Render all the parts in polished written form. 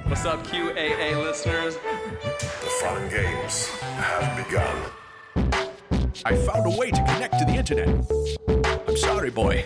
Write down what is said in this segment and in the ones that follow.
What's up, QAA listeners? The fun games have begun. I found a way to connect to the internet. I'm sorry, boy.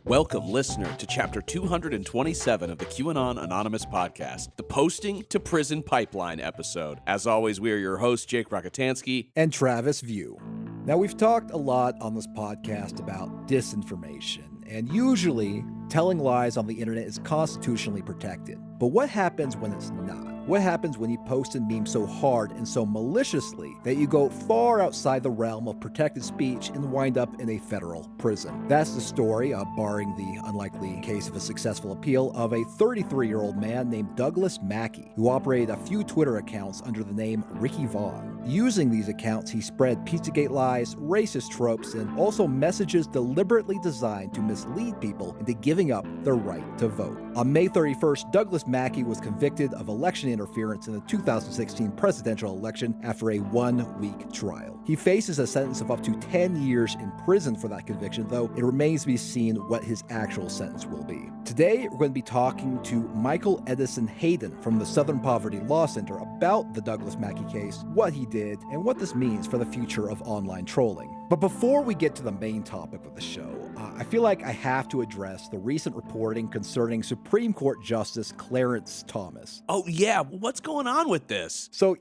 Welcome, listener, to Chapter 227 of the QAnon Anonymous podcast, the Posting to Prison Pipeline episode. As always, we are your hosts, Jake Rockatansky and Travis View. Now, we've talked a lot on this podcast about disinformation, and usually telling lies on the internet is constitutionally protected. But what happens when it's not? What happens when you post and meme so hard and so maliciously that you go far outside the realm of protected speech and wind up in a federal prison? That's the story, barring the unlikely case of a successful appeal, of a 33-year-old man named Douglass Mackey, who operated a few Twitter accounts under the name Ricky Vaughn. Using these accounts, he spread Pizzagate lies, racist tropes, and also messages deliberately designed to mislead people into giving up their right to vote. On May 31st, Douglass Mackey was convicted of election interference in the 2016 presidential election after a one-week trial. He faces a sentence of up to 10 years in prison for that conviction, though it remains to be seen what his actual sentence will be. Today, we're going to be talking to Michael Edison Hayden from the Southern Poverty Law Center about the Douglass Mackey case, what he did, and what this means for the future of online trolling. But before we get to the main topic of the show, I feel like I have to address the recent reporting concerning Supreme Court Justice Clarence Thomas. Oh, yeah. What's going on with this? So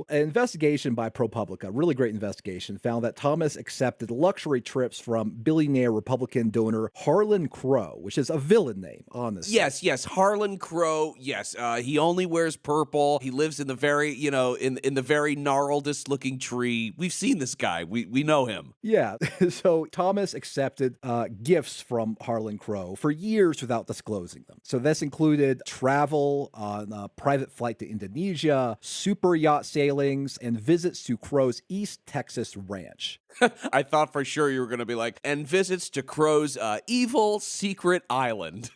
an investigation by ProPublica, really great investigation, found that Thomas accepted luxury trips from billionaire Republican donor Harlan Crow, which is a villain name, honestly. Yes, Harlan Crow, yes. He only wears purple. He lives in the very, in the very gnarledest looking tree. We've seen this guy. We know him. Yeah, so Thomas accepted gifts from Harlan Crow for years without disclosing them. So this included travel on a private flight to Indonesia, super yacht sailings, and visits to Crow's East Texas ranch. I thought for sure you were going to be like, and visits to Crow's evil secret island.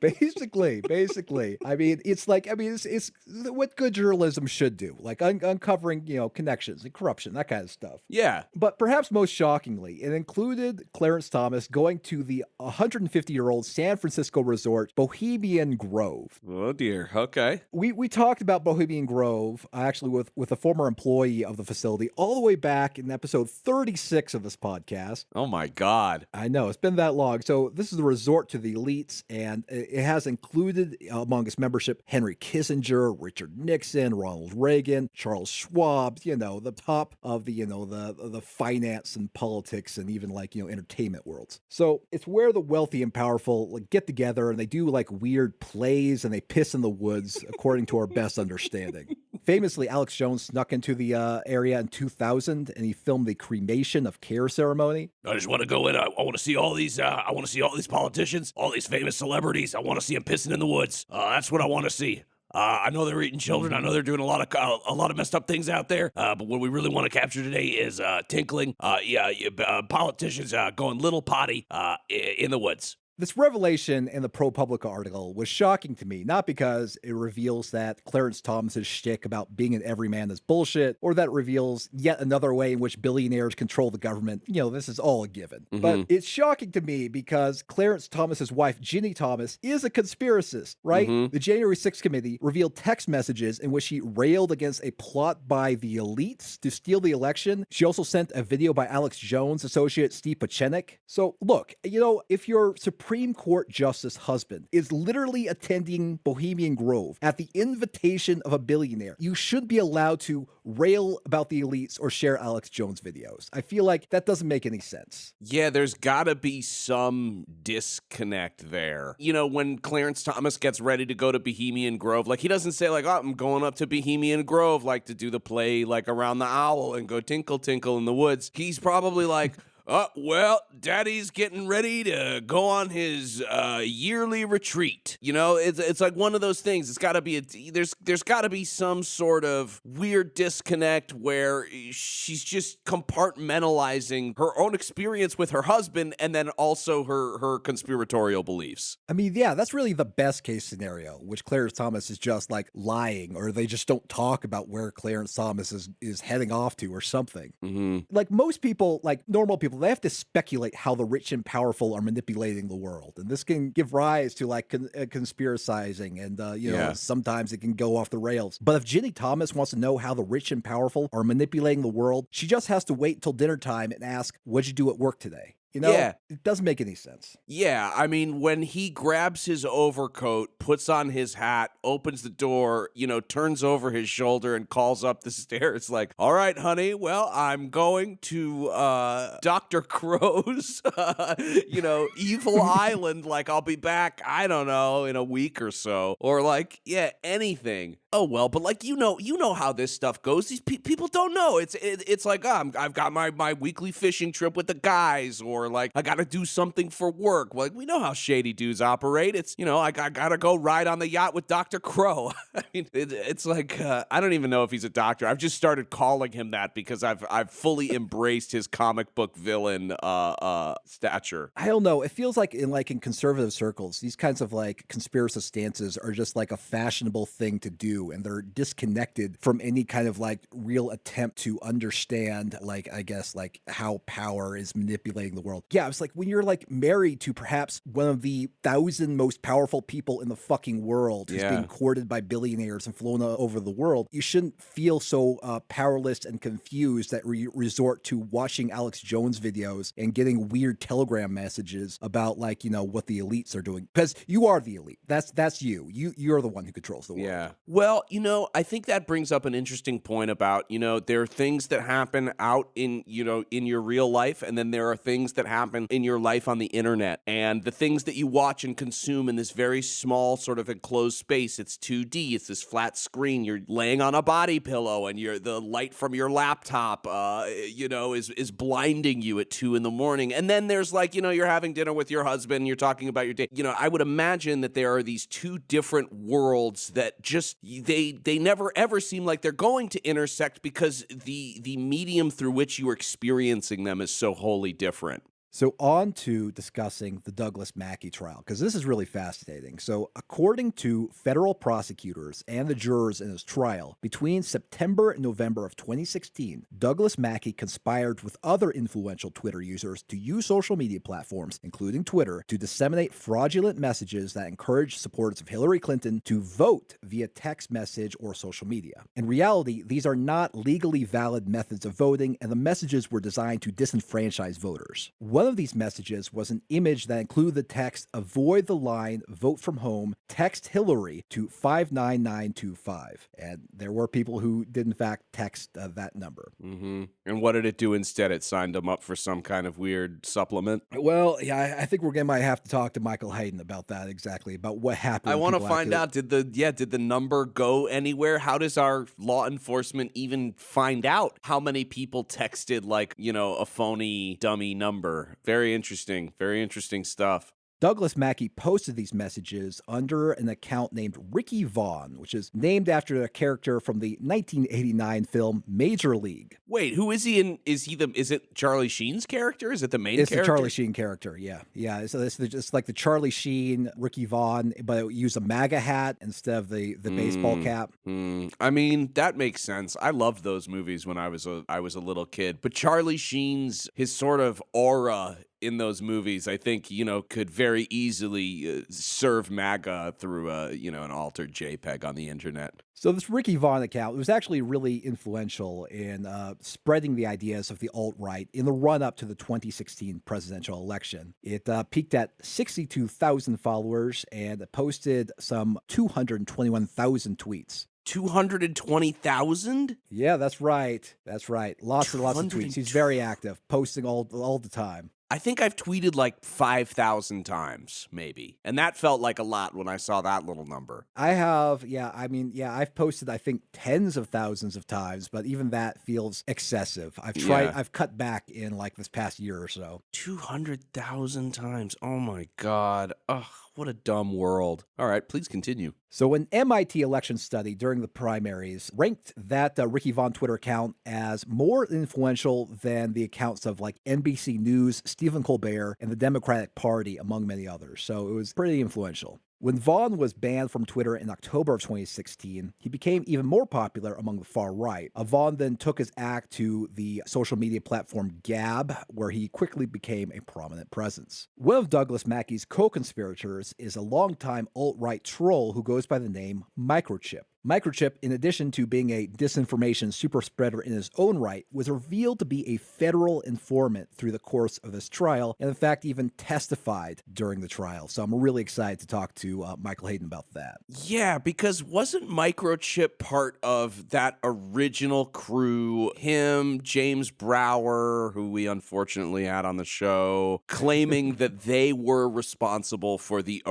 Basically. It's what good journalism should do, like uncovering, connections and corruption, that kind of stuff. Yeah. But perhaps most shockingly, it included Clarence Thomas going to the 150-year-old San Francisco resort, Bohemian Grove. Oh, dear. Okay. We talked about Bohemian Grove, actually, with a former employee of the facility all the way back in episode 36 of this podcast. Oh, my God. I know, it's been that long. So this is the resort to the elites, and it has included among its membership Henry Kissinger, Richard Nixon, Ronald Reagan, Charles Schwab, the top of the finance and politics and even entertainment worlds. So it's where the wealthy and powerful get together and they do weird plays and they piss in the woods, according to our best understanding. Famously, Alex Jones snuck into the area in 2000 and he filmed the cremation of care ceremony. I just want to go in. I want to see all these. I want to see all these politicians, all these famous celebrities. I want to see them pissing in the woods. That's what I want to see. I know they're eating children. I know they're doing a lot of messed up things out there. But what we really want to capture today is tinkling. Politicians going little potty in the woods. This revelation in the ProPublica article was shocking to me, not because it reveals that Clarence Thomas's shtick about being an everyman is bullshit, or that it reveals yet another way in which billionaires control the government. This is all a given. Mm-hmm. But it's shocking to me because Clarence Thomas's wife, Ginny Thomas, is a conspiracist, right? Mm-hmm. The January 6th committee revealed text messages in which she railed against a plot by the elites to steal the election. She also sent a video by Alex Jones' associate Steve Pachenik. So look, if you're Supreme Court Justice husband is literally attending Bohemian Grove at the invitation of a billionaire, you should be allowed to rail about the elites or share Alex Jones videos. I feel like that doesn't make any sense. Yeah, there's gotta be some disconnect there. When Clarence Thomas gets ready to go to Bohemian Grove, he doesn't say I'm going up to Bohemian Grove, to do the play, around the owl and go tinkle tinkle in the woods. He's probably like, well, Daddy's getting ready to go on his yearly retreat. It's like one of those things. It's got to be there's got to be some sort of weird disconnect where she's just compartmentalizing her own experience with her husband and then also her conspiratorial beliefs. I mean, yeah, that's really the best case scenario, which Clarence Thomas is just lying, or they just don't talk about where Clarence Thomas is heading off to or something. Mm-hmm. Most people, normal people, they have to speculate how the rich and powerful are manipulating the world. And this can give rise to like conspiracizing and, sometimes it can go off the rails. But if Ginny Thomas wants to know how the rich and powerful are manipulating the world, she just has to wait till dinner time and ask, what'd you do at work today? Yeah. It doesn't make any sense. Yeah, I mean, when he grabs his overcoat, puts on his hat, opens the door, turns over his shoulder and calls up the stairs like, all right, honey, well, I'm going to Dr. Crow's, evil island. Like, I'll be back, I don't know, in a week or so. Or like, yeah, anything. Oh, well, but like, you know how this stuff goes. These people don't know. It's like, I've got my weekly fishing trip with the guys, or like, I got to do something for work. Like, we know how shady dudes operate. It's, I got to go ride on the yacht with Dr. Crow. I mean, it's like, I don't even know if he's a doctor. I've just started calling him that because I've fully embraced his comic book villain stature. I don't know. It feels like in conservative circles, these kinds of like conspiracy stances are just like a fashionable thing to do. And they're disconnected from any kind of like real attempt to understand, like, I guess, like how power is manipulating the world. Yeah, it's like when you're like married to perhaps one of the 1,000 most powerful people in the fucking world who's being courted by billionaires and flown over the world, you shouldn't feel so powerless and confused that resort to watching Alex Jones videos and getting weird Telegram messages about like, what the elites are doing. Because you are the elite. That's you. You're the one who controls the world. Yeah. Well, I think that brings up an interesting point about, there are things that happen out in your real life, and then there are things that happen in your life on the internet. And the things that you watch and consume in this very small sort of enclosed space, it's 2D, it's this flat screen, you're laying on a body pillow, and the light from your laptop, is blinding you at 2 a.m. And then there's like, you're having dinner with your husband, you're talking about your day. I would imagine that there are these two different worlds that just they never ever seem like they're going to intersect because the medium through which you are experiencing them is so wholly different. So on to discussing the Douglass Mackey trial, because this is really fascinating. So according to federal prosecutors and the jurors in his trial, between September and November of 2016, Douglass Mackey conspired with other influential Twitter users to use social media platforms, including Twitter, to disseminate fraudulent messages that encouraged supporters of Hillary Clinton to vote via text message or social media. In reality, these are not legally valid methods of voting, and the messages were designed to disenfranchise voters. One of these messages was an image that included the text, "Avoid the line, vote from home, text Hillary to 59925. And there were people who did in fact text that number. Mm-hmm. And what did it do instead? It signed them up for some kind of weird supplement? Well, yeah, I think we're going to might have to talk to Michael Hayden about that exactly, about what happened. I want to find out, did the number go anywhere? How does our law enforcement even find out how many people texted like, a phony dummy number? Very interesting stuff. Douglass Mackey posted these messages under an account named Ricky Vaughn, which is named after a character from the 1989 film Major League. Wait, who is he in? Is it Charlie Sheen's character? Is it the main character? It's the Charlie Sheen character, yeah. Yeah, so it's like the Charlie Sheen, Ricky Vaughn, but use a MAGA hat instead of the baseball cap. I mean, that makes sense. I loved those movies when I was a little kid. But Charlie Sheen's, his sort of aura in those movies, I think, could very easily serve MAGA through an altered JPEG on the internet. So this Ricky Vaughn account was actually really influential in spreading the ideas of the alt-right in the run-up to the 2016 presidential election. It peaked at 62,000 followers and posted some 221,000 tweets. 220,000? Yeah, that's right. Lots and lots of tweets. He's very active, posting all the time. I think I've tweeted like 5,000 times, maybe. And that felt like a lot when I saw that little number. I have, I've posted, I think, tens of thousands of times, but even that feels excessive. I've cut back in like this past year or so. 200,000 times. Oh my God. Ugh. What a dumb world. All right, please continue. So an MIT election study during the primaries ranked that Ricky Vaughn Twitter account as more influential than the accounts of like NBC News, Stephen Colbert, and the Democratic Party, among many others. So it was pretty influential. When Vaughn was banned from Twitter in October of 2016, he became even more popular among the far right. Vaughn then took his act to the social media platform Gab, where he quickly became a prominent presence. One of Douglass Mackey's co-conspirators is a longtime alt-right troll who goes by the name Microchip. Microchip, in addition to being a disinformation superspreader in his own right, was revealed to be a federal informant through the course of this trial, and in fact even testified during the trial. So I'm really excited to talk to Michael Hayden about that. Yeah, because wasn't Microchip part of that original crew? Him, James Brower, who we unfortunately had on the show, claiming that they were responsible for the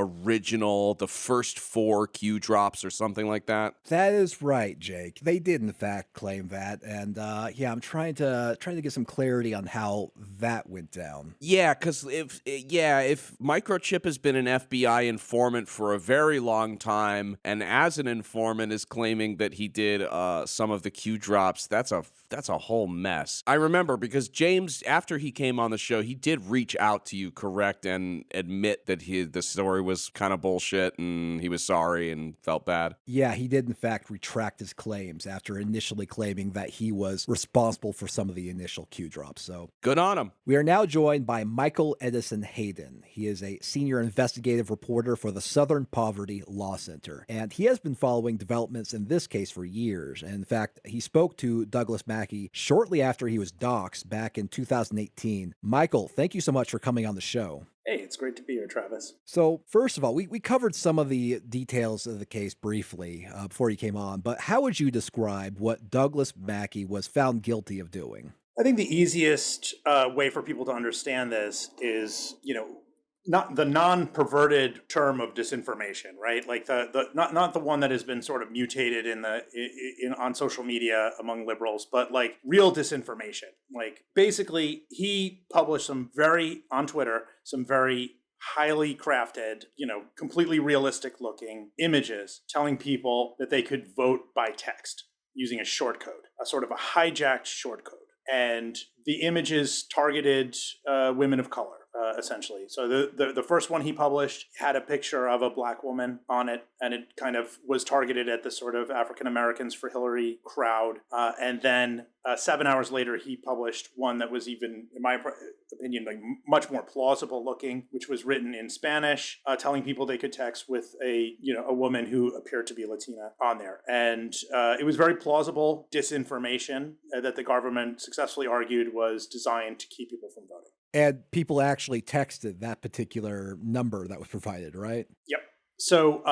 first 4 Q drops or something like that. That is right, Jake. They did in fact claim that, and I'm trying to get some clarity on how that went down. Yeah, because if Microchip has been an FBI informant for a very long time, and as an informant is claiming that he did some of the Q drops, that's a whole mess. I remember because James, after he came on the show, he did reach out to you, correct, and admit that the story was kind of bullshit and he was sorry and felt bad. Yeah, he did in fact retract his claims after initially claiming that he was responsible for some of the initial Q drops. So good on him. We are now joined by Michael Edison Hayden. He is a senior investigative reporter for the Southern Poverty Law Center, and he has been following developments in this case for years. And in fact, he spoke to Douglass Mackey shortly after he was doxxed back in 2018. Michael, thank you so much for coming on the show. Hey, it's great to be here, Travis. So, first of all, we covered some of the details of the case briefly before you came on, but how would you describe what Douglass Mackey was found guilty of doing? I think the easiest way for people to understand this is, not the non-perverted term of disinformation, right? Like not the one that has been sort of mutated on social media among liberals, but like real disinformation. Like basically, he published on Twitter some very highly crafted, completely realistic looking images telling people that they could vote by text using a short code, a sort of a hijacked short code. And the images targeted women of color. Essentially. So the first one he published had a picture of a black woman on it, and it kind of was targeted at the sort of African Americans for Hillary crowd. And then 7 hours later, he published one that was even, in my opinion, like much more plausible looking, which was written in Spanish, telling people they could text with a woman who appeared to be Latina on there. And it was very plausible disinformation that the government successfully argued was designed to keep people from voting. And people actually texted that particular number that was provided, right? Yep. So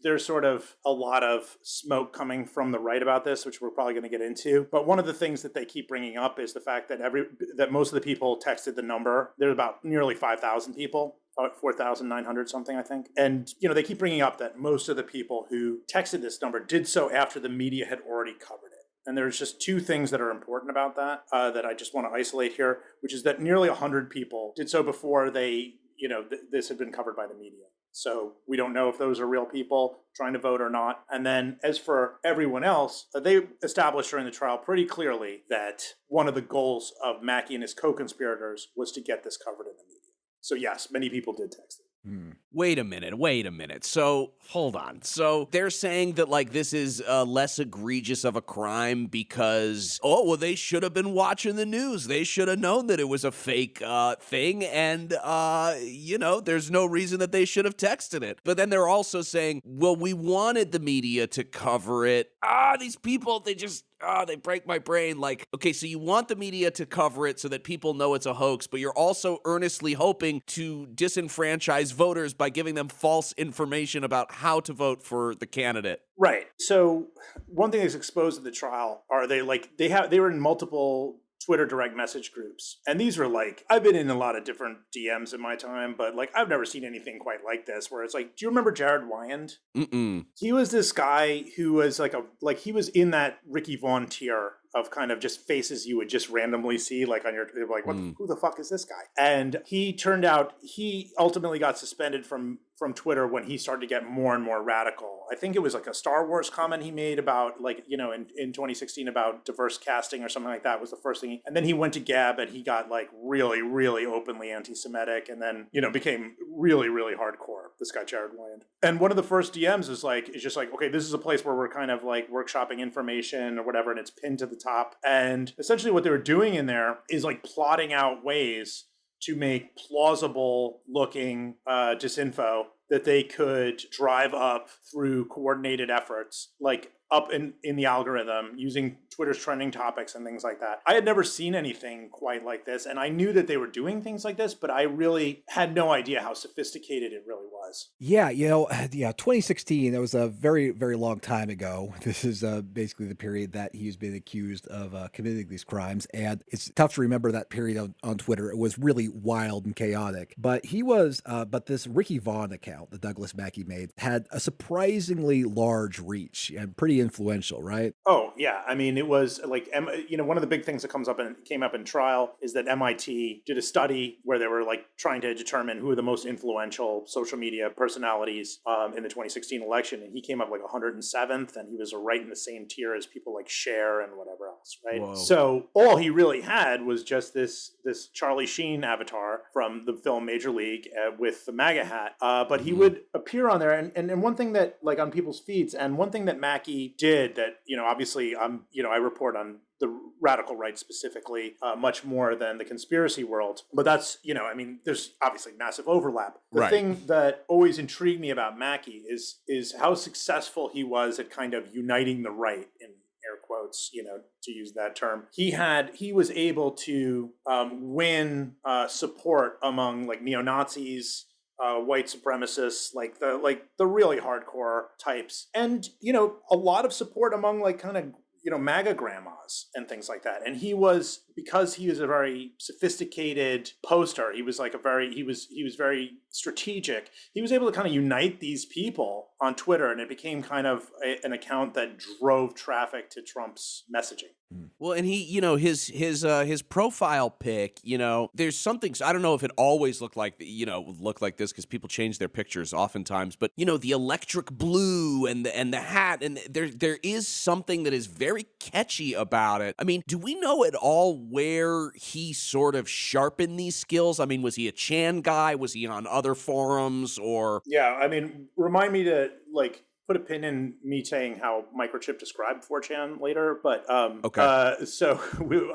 there's sort of a lot of smoke coming from the right about this, which we're probably going to get into. But one of the things that they keep bringing up is the fact that most of the people texted the number. There's about nearly 5,000 people, about 4,900 something, I think. And, they keep bringing up that most of the people who texted this number did so after the media had already covered it. And there's just 2 things that are important about that that I just want to isolate here, which is that nearly 100 people did so before they, this had been covered by the media. So we don't know if those are real people trying to vote or not. And then as for everyone else, they established during the trial pretty clearly that one of the goals of Mackey and his co-conspirators was to get this covered in the media. So yes, many people did text it. Wait a minute. So, hold on. So, they're saying that, like, this is less egregious of a crime because, they should have been watching the news. They should have known that it was a fake thing, and, there's no reason that they should have texted it. But then they're also saying, well, we wanted the media to cover it. These people, they break my brain. Like, okay, so you want the media to cover it so that people know it's a hoax, but you're also earnestly hoping to disenfranchise voters by giving them false information about how to vote for the candidate. Right. So one thing that's exposed in the trial are they were in multiple Twitter direct message groups. And these were like, I've been in a lot of different DMs in my time, but like, I've never seen anything quite like this, where it's like, do you remember Jared Wyand? Mm-mm. He was this guy who was he was in that Ricky Vaughn tier of kind of just faces you would just randomly see like on your, like, who the fuck is this guy? And he ultimately got suspended from Twitter when he started to get more and more radical. I think it was like a Star Wars comment he made about in 2016 about diverse casting or something like that was the first thing. And then he went to Gab and he got like really, really openly anti-Semitic and then, became really, really hardcore. this guy Jared Wyand. And one of the first DMs is just like, okay, this is a place where we're kind of like workshopping information or whatever, and it's pinned to the top. And essentially what they were doing in there is like plotting out ways to make plausible looking disinfo that they could drive up through coordinated efforts, like up in the algorithm using Twitter's trending topics and things like that. I had never seen anything quite like this, and I knew that they were doing things like this, but I really had no idea how sophisticated it really was. Yeah, 2016, that was a very, very long time ago. This is basically the period that he's been accused of committing these crimes, and it's tough to remember that period on Twitter. It was really wild and chaotic. But but this Ricky Vaughn account that Douglass Mackey made had a surprisingly large reach and pretty influential, right? Oh, yeah. I mean, it was like, one of the big things that came up in trial is that MIT did a study where they were like trying to determine who are the most influential social media personalities in the 2016 election. And he came up like 107th, and he was right in the same tier as people like Cher and whatever else, right? Whoa. So all he really had was just this Charlie Sheen avatar from the film Major League with the MAGA hat. But he would appear on there. And one thing that like on people's feeds, and one thing that Mackey did that, obviously I report on the radical right specifically much more than the conspiracy world. But that's, there's obviously massive overlap. The thing that always intrigued me about Mackey is how successful he was at kind of uniting the right, in air quotes, to use that term. He was able to win support among like neo-Nazis, white supremacists, like the really hardcore types, and a lot of support among like kind of MAGA grandmas and things like that. And because he was a very sophisticated poster, he was very strategic. He was able to kind of unite these people on Twitter, and it became kind of an account that drove traffic to Trump's messaging. Well, and he, his profile pic, there's something, I don't know if it always looked like this, because people change their pictures oftentimes, but the electric blue and the hat, and there is something that is very catchy about it. I mean, do we know at all where he sort of sharpened these skills? I mean, was he a Chan guy? Was he on other forums or? Yeah, I mean, remind me to like put a pin in me saying how Microchip described 4chan later, but okay. So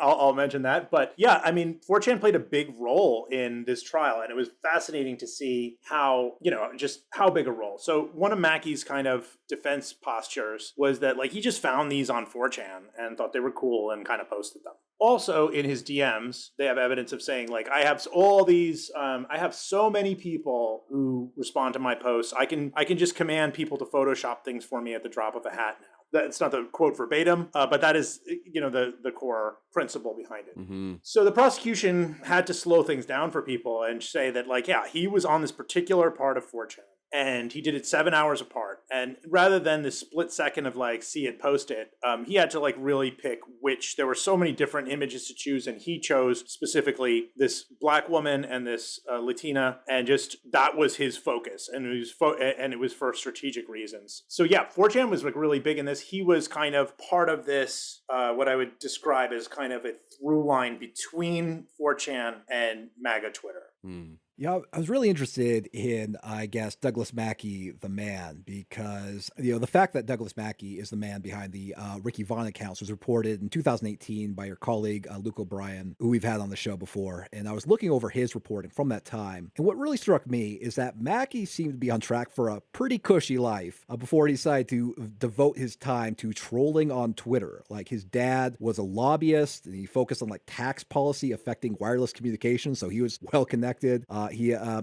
I'll mention that. But yeah, I mean, 4chan played a big role in this trial, and it was fascinating to see how, just how big a role. So one of Mackey's kind of defense postures was that like he just found these on 4chan and thought they were cool and kind of posted them. Also, in his DMs, they have evidence of saying, like, I have all these, I have so many people who respond to my posts. I can just command people to Photoshop things for me at the drop of a hat now. That's not the quote verbatim, but that is, the core principle behind it. Mm-hmm. So the prosecution had to slow things down for people and say that, like, yeah, he was on this particular part of 4chan. And he did it 7 hours apart. And rather than the split second of like, see it, post it, he had to like really pick which. There were so many different images to choose. And he chose specifically this black woman and this Latina. And just that was his focus. And it was for strategic reasons. So yeah, 4chan was like really big in this. He was kind of part of this, what I would describe as kind of a through line between 4chan and MAGA Twitter. Mm. Yeah, I was really interested in, I guess, Douglass Mackey, the man, because, the fact that Douglass Mackey is the man behind the Ricky Vaughn accounts was reported in 2018 by your colleague, Luke O'Brien, who we've had on the show before. And I was looking over his reporting from that time. And what really struck me is that Mackey seemed to be on track for a pretty cushy life before he decided to devote his time to trolling on Twitter. Like his dad was a lobbyist, and he focused on like tax policy affecting wireless communications. So he was well connected.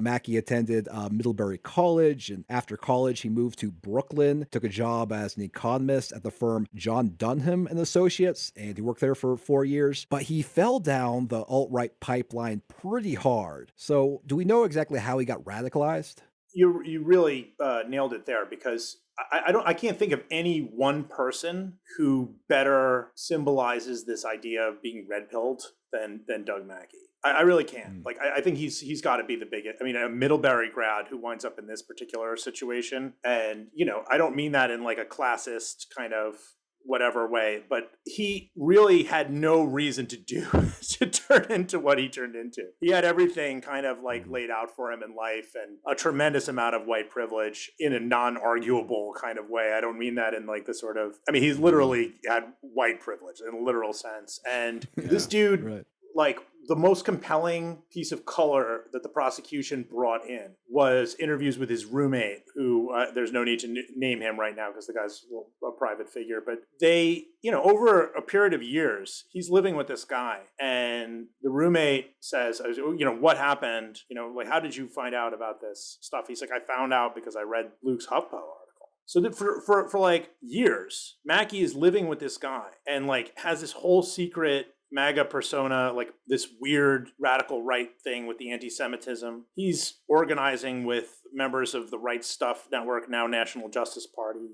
Mackey attended Middlebury College, and after college, he moved to Brooklyn, took a job as an economist at the firm John Dunham and Associates, and he worked there for 4 years. But he fell down the alt-right pipeline pretty hard. So, do we know exactly how he got radicalized? You really nailed it there, because I can't think of any one person who better symbolizes this idea of being red-pilled than Doug Mackey. I really can't. Like, I think he's got to be the biggest. I mean, a Middlebury grad who winds up in this particular situation. And, I don't mean that in like a classist kind of whatever way, but he really had no reason to turn into what he turned into. He had everything kind of like laid out for him in life, and a tremendous amount of white privilege in a non-arguable kind of way. I don't mean that in like the sort of, I mean, he's literally had white privilege in a literal sense. And this dude, like, the most compelling piece of color that the prosecution brought in was interviews with his roommate, who there's no need to name him right now because the guy's a private figure. But they, over a period of years, he's living with this guy, and the roommate says, what happened? Like, how did you find out about this stuff? He's like, I found out because I read Luke's HuffPo article. So that for like years, Mackey is living with this guy and like has this whole secret MAGA persona, like this weird radical right thing with the anti-Semitism. He's organizing with members of the Right Stuff Network, now National Justice Party,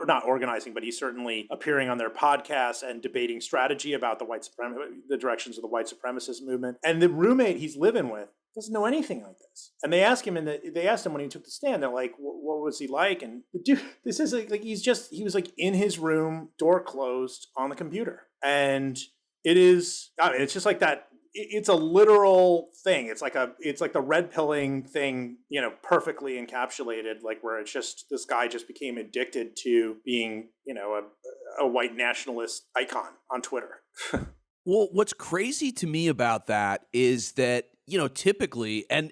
not organizing, but he's certainly appearing on their podcasts and debating strategy about the directions of the white supremacist movement. And the roommate he's living with doesn't know anything like this. And they asked him, when he took the stand, they're like, what was he like? And the dude, this is like he was like in his room, door closed, on the computer. And it's just like that. It's a literal thing. It's like the red pilling thing, perfectly encapsulated, like where it's just, this guy just became addicted to being, a white nationalist icon on Twitter. Well, what's crazy to me about that is that, typically, and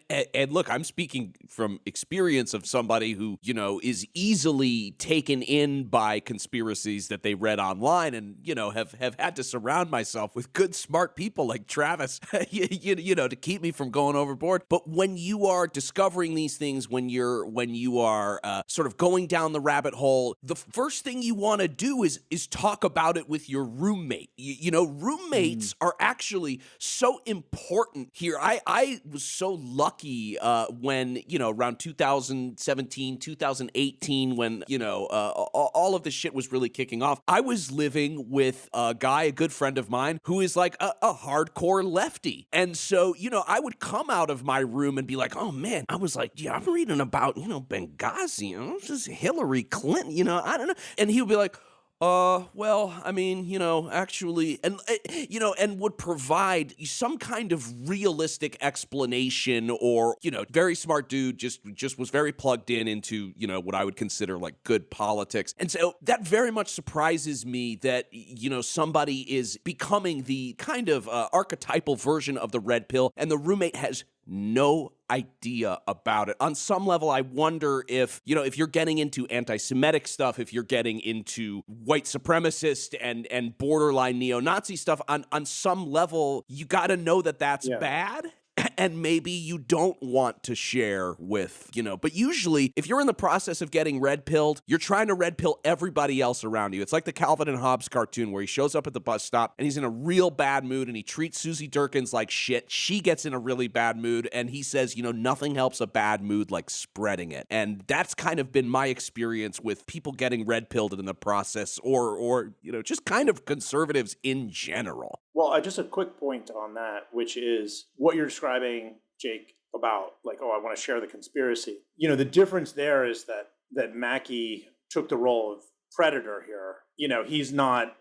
look, I'm speaking from experience of somebody who, is easily taken in by conspiracies that they read online, and, have had to surround myself with good, smart people like Travis, to keep me from going overboard. But when you are discovering these things, when you are sort of going down the rabbit hole, the first thing you want to do is talk about it with your roommate. Roommates are actually so important here. I was so lucky when, around 2017, 2018, when, all of this shit was really kicking off. I was living with a guy, a good friend of mine, who is like a hardcore lefty. And so, I would come out of my room and be like, oh man, I was like, I'm reading about, Benghazi, this is Hillary Clinton, I don't know. And he would be like, well, I mean, actually, and would provide some kind of realistic explanation, or, very smart dude, just was very plugged into, what I would consider like good politics. And so that very much surprises me that, somebody is becoming the kind of archetypal version of the red pill, and the roommate has no idea about it. On some level, I wonder if you're getting into anti-Semitic stuff, if you're getting into white supremacist and borderline neo-Nazi stuff, on some level, you got to know that that's bad. And maybe you don't want to share with, but usually if you're in the process of getting red pilled, you're trying to red pill everybody else around you. It's like the Calvin and Hobbes cartoon where he shows up at the bus stop and he's in a real bad mood and he treats Susie Durkins like shit. She gets in a really bad mood and he says, nothing helps a bad mood like spreading it. And that's kind of been my experience with people getting red pilled in the process, or just kind of conservatives in general. Well, just a quick point on that, which is what you're describing, Jake, about like, I want to share the conspiracy. The difference there is that Mackey took the role of predator here. He's not,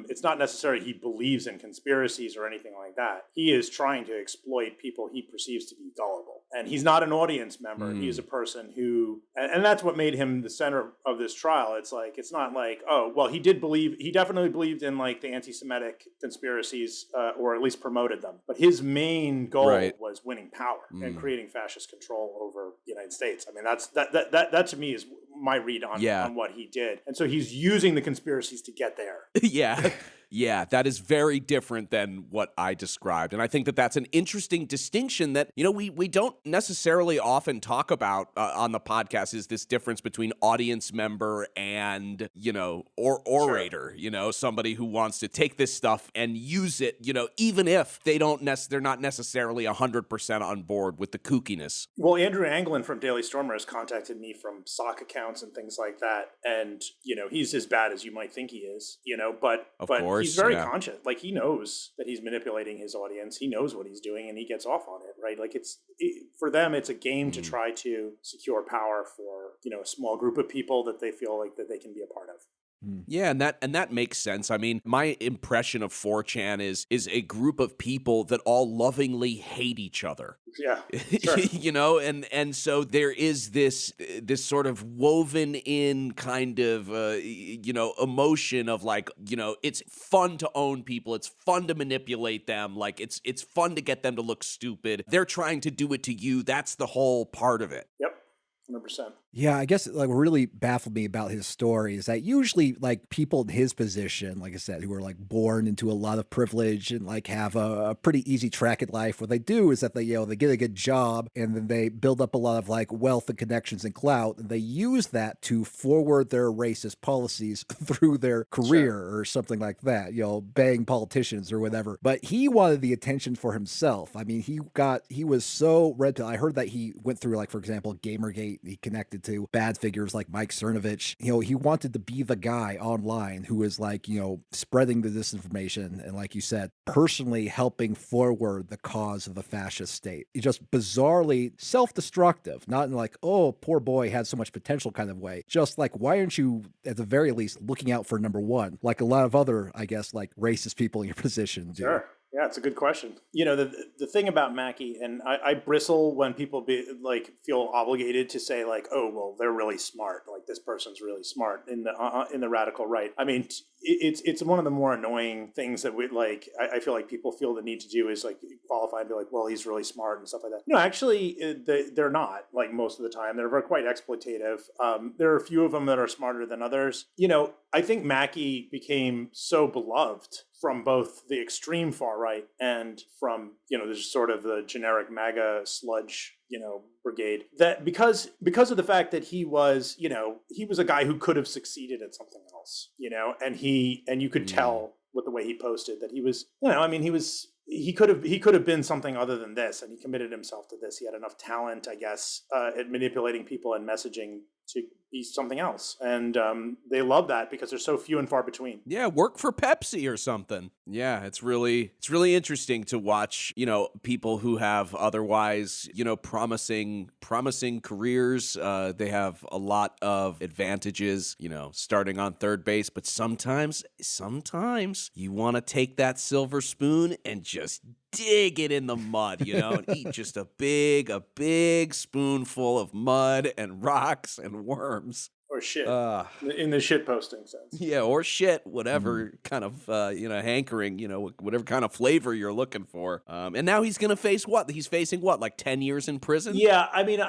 it's not necessarily he believes in conspiracies or anything like that. He is trying to exploit people he perceives to be gullible. And he's not an audience member. He is a person who, and that's what made him the center of this trial. It's like, it's not like, he definitely believed in like the anti-Semitic conspiracies, or at least promoted them. But his main goal was winning power and creating fascist control over the United States. I mean, that to me is my read on what he did. And so he's using the conspiracies to get there. Yeah, that is very different than what I described. And I think that that's an interesting distinction that, we don't necessarily often talk about on the podcast, is this difference between audience member and, or orator, somebody who wants to take this stuff and use it, even if they're not necessarily 100% on board with the kookiness. Well, Andrew Anglin from Daily Stormer has contacted me from sock accounts and things like that. And, he's as bad as you might think he is, but he's very conscious. Like, he knows that he's manipulating his audience. He knows what he's doing and he gets off on it, right? Like, for them, it's a game to try to secure power for, a small group of people that they feel like that they can be a part of. Yeah, and that makes sense. I mean, my impression of 4chan is a group of people that all lovingly hate each other. Yeah, sure. You know, and so there is this sort of woven in kind of emotion of like, it's fun to own people, it's fun to manipulate them, like it's fun to get them to look stupid. They're trying to do it to you. That's the whole part of it. Yep. 100%. Yeah, I guess like what really baffled me about his story is that usually like people in his position, like I said, who are like born into a lot of privilege and like have a pretty easy track in life, what they do is that they get a good job and then they build up a lot of like wealth and connections and clout, and they use that to forward their racist policies through their career or something like that, bang politicians or whatever. But he wanted the attention for himself. I mean, he was so red pill. I heard that he went through, like, for example, Gamergate. He connected to bad figures like Mike Cernovich. He wanted to be the guy online who is like, spreading the disinformation and, like you said, personally helping forward the cause of the fascist state. He's just bizarrely self-destructive, not in like, oh, poor boy had so much potential kind of way. Just like, why aren't you at the very least looking out for number one, like a lot of other, I guess, like racist people in your position do? Sure. Yeah, it's a good question. The thing about Mackey, and I bristle when people feel obligated to say like, oh, well, they're really smart. Like this person's really smart in the radical right. I mean, it's one of the more annoying things that we like. I feel like people feel the need to do is like qualify and be like, well, he's really smart and stuff like that. No, actually, they're not. Like most of the time, they're quite exploitative. There are a few of them that are smarter than others. I think Mackey became so beloved from both the extreme far right and from, there's sort of the generic MAGA sludge, brigade, that because of the fact that he was a guy who could have succeeded at something else, and you could tell with the way he posted that he was, he could have been something other than this, and he committed himself to this. He had enough talent, I guess, at manipulating people and messaging to be something else. And they love that because they're so few and far between. Yeah, work for Pepsi or something. Yeah, it's really interesting to watch, people who have otherwise, promising careers. They have a lot of advantages, starting on third base, but sometimes you want to take that silver spoon and just dig it in the mud, and eat just a big spoonful of mud and rocks and worms. Or shit, in the shit posting sense. Yeah, or shit, whatever kind of, hankering, whatever kind of flavor you're looking for. And now he's going to face what? He's facing what, like 10 years in prison? Yeah, I mean,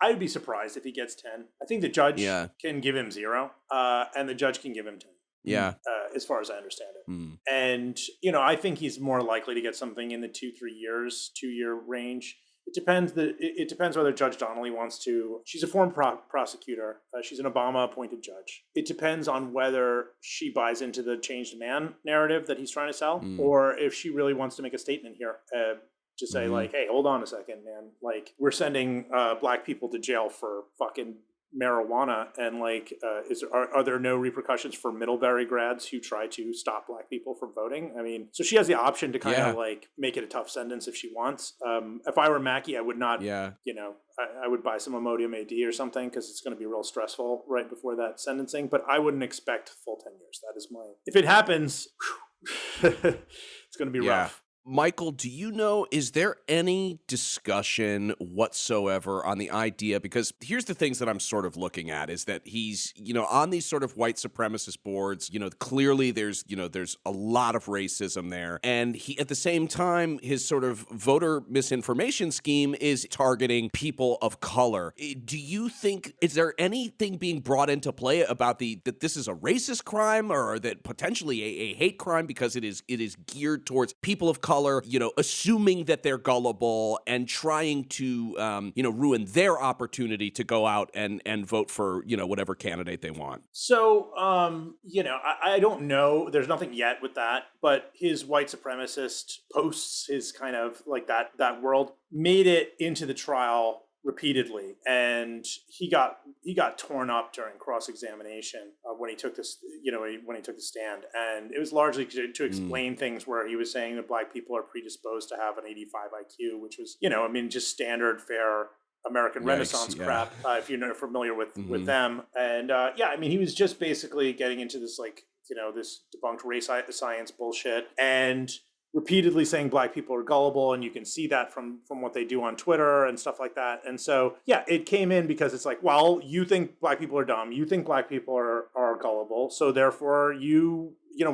I'd be surprised if he gets 10. I think the judge can give him 0, and the judge can give him 10. Yeah. As far as I understand it. And, I think he's more likely to get something in the 2-year range. It depends whether Judge Donnelly wants to. She's a former prosecutor. She's an Obama-appointed judge. It depends on whether she buys into the changed man narrative that he's trying to sell, or if she really wants to make a statement here to say like, hey, hold on a second, man. Like, we're sending black people to jail for fucking marijuana, and like are there no repercussions for Middlebury grads who try to stop black people from voting? I mean, so she has the option to kind of like make it a tough sentence if she wants. If I were Mackey, I would not I would buy some Imodium AD or something, because it's going to be real stressful right before that sentencing, but I wouldn't expect full 10 years. That is if it happens, it's going to be rough. Michael, do you know, is there any discussion whatsoever on the idea? Because here's the things that I'm sort of looking at is that he's, on these sort of white supremacist boards, clearly there's a lot of racism there. And he, at the same time, his sort of voter misinformation scheme is targeting people of color. Do you think, is there anything being brought into play about that this is a racist crime, or that potentially a hate crime because it is geared towards people of color, assuming that they're gullible and trying to, ruin their opportunity to go out and vote for, whatever candidate they want? So, I don't know. There's nothing yet with that, but his white supremacist posts, his kind of like that world, made it into the trial repeatedly, and he got torn up during cross-examination when he took this, when he took the stand, and it was largely to explain things where he was saying that black people are predisposed to have an 85 IQ, which was, just standard fare American Renaissance yeah. crap, if you're not familiar with them. And yeah, I mean, he was just basically getting into this, like, this debunked race science bullshit and repeatedly saying black people are gullible. And you can see that from what they do on Twitter and stuff like that. And so, yeah, it came in because it's like, well, you think black people are dumb. You think black people are gullible. So therefore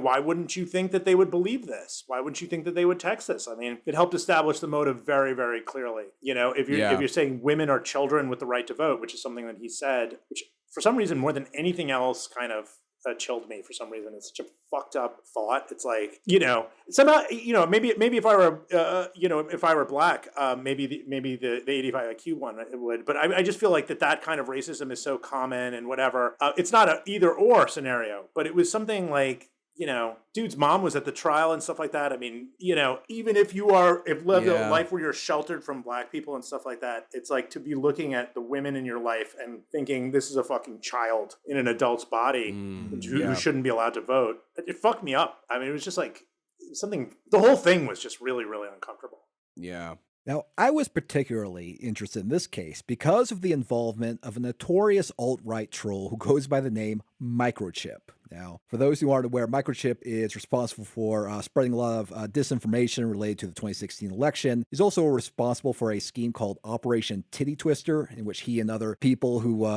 why wouldn't you think that they would believe this? Why wouldn't you think that they would text this? I mean, it helped establish the motive very, very clearly. If you're saying women are children with the right to vote, which is something that he said, which for some reason more than anything else kind of chilled me for some reason. It's such a fucked up thought. It's like, somehow, maybe if I were, if I were black, maybe the 85 IQ one it would. But I just feel like that kind of racism is so common and whatever. It's not a either or scenario, but it was something like, dude's mom was at the trial and stuff like that. I mean, even if you lived a life where you're sheltered from black people and stuff like that, it's like to be looking at the women in your life and thinking this is a fucking child in an adult's body who shouldn't be allowed to vote. It fucked me up. I mean, it was just like the whole thing was just really, really uncomfortable. Yeah. Now, I was particularly interested in this case because of the involvement of a notorious alt-right troll who goes by the name Microchip. Now, for those who aren't aware, Microchip is responsible for spreading a lot of disinformation related to the 2016 election. He's also responsible for a scheme called Operation Titty Twister, in which he and other people who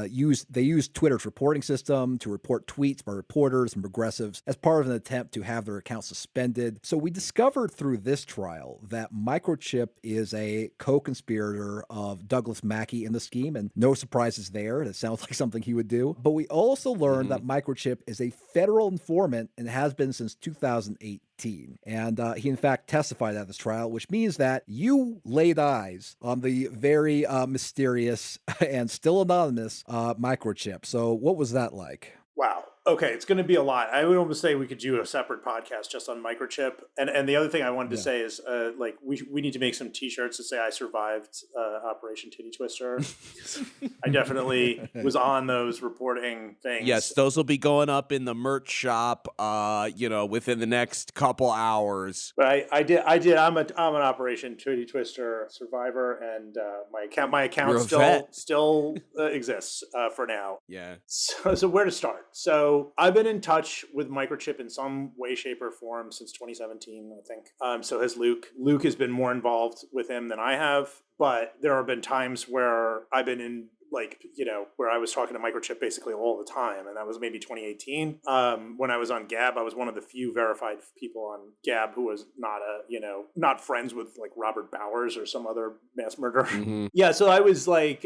use Twitter's reporting system to report tweets by reporters and progressives as part of an attempt to have their accounts suspended. So we discovered through this trial that Microchip is a co-conspirator of Douglass Mackey in the scheme, and no surprises there. It sounds like something he would do. But we also learned that Microchip is a federal informant and has been since 2018. And he, in fact, testified at this trial, which means that you laid eyes on the very mysterious and still anonymous Microchip. So what was that like? Wow. Okay, it's going to be a lot. I would almost say we could do a separate podcast just on Microchip. And the other thing I wanted to say is, we need to make some T-shirts that say I survived Operation Titty Twister. I definitely was on those reporting things. Yes, those will be going up in the merch shop, within the next couple hours. But I did. I'm an Operation Titty Twister survivor, and my account still exists for now. Yeah. So where to start? So I've been in touch with Microchip in some way, shape, or form since 2017, I think. So has Luke. Luke has been more involved with him than I have, but there have been times where I've been in, where I was talking to Microchip basically all the time. And that was maybe 2018. When I was on Gab, I was one of the few verified people on Gab who was not friends with like Robert Bowers or some other mass murderer. Yeah. So I was like,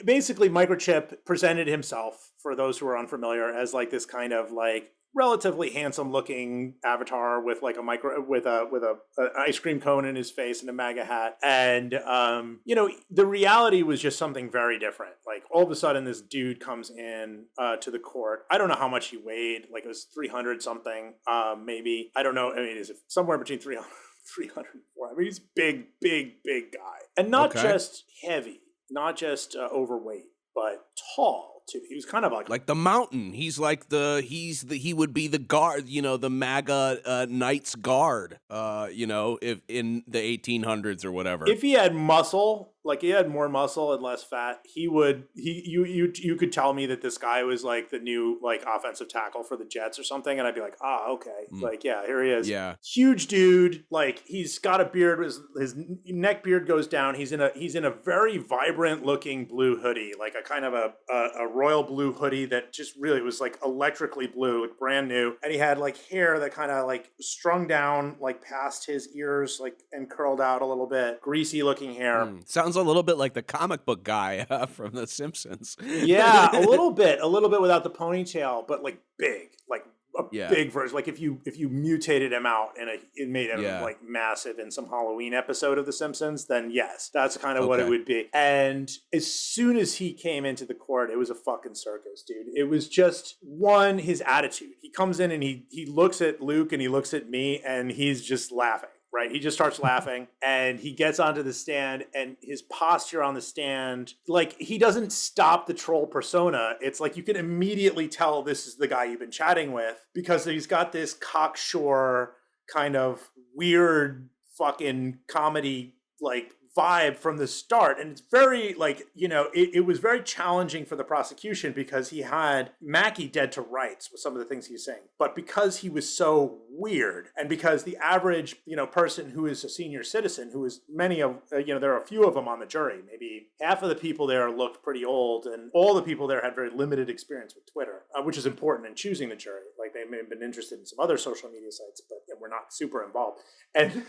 basically Microchip presented himself, for those who are unfamiliar, as like this kind of like relatively handsome looking avatar with like a ice cream cone in his face and a MAGA hat. And, the reality was just something very different. Like all of a sudden this dude comes in to the court. I don't know how much he weighed. Like it was 300 something, maybe. I don't know. I mean, is it somewhere between 300 and 400? I mean, he's big guy. And not just heavy, not just overweight, but tall too. He was kind of like the Mountain. He's like he would be the guard, the MAGA Knights Guard, if in the 1800s or whatever. If he had muscle, like he had more muscle and less fat, you could tell me that this guy was like the new like offensive tackle for the Jets or something, and I'd be like, okay, like yeah, here he is, huge dude, like he's got a beard, his neck beard goes down, he's in a very vibrant looking blue hoodie, like a kind of a royal blue hoodie that just really was like electrically blue, like brand new, and he had like hair that kind of like strung down like past his ears, like and curled out a little bit, greasy looking hair. Sounds a little bit like the comic book guy from The Simpsons. Yeah, a little bit without the ponytail, but like big, like a big version. Like if you mutated him out and it made him like massive in some Halloween episode of The Simpsons, then yes, that's kind of what it would be. And as soon as he came into the court, it was a fucking circus, dude. It was just his attitude. He comes in and he looks at Luke and he looks at me and he's just laughing. Right. He just starts laughing and he gets onto the stand, and his posture on the stand, like he doesn't stop the troll persona. It's like you can immediately tell this is the guy you've been chatting with, because he's got this cocksure kind of weird fucking comedy like vibe from the start. And it's very like, it was very challenging for the prosecution because he had Mackey dead to rights with some of the things he's saying. But because he was so weird, and because the average, person who is a senior citizen, who is many of, there are a few of them on the jury, maybe half of the people there looked pretty old, and all the people there had very limited experience with Twitter, which is important in choosing the jury. Like they may have been interested in some other social media sites, but we're not super involved. And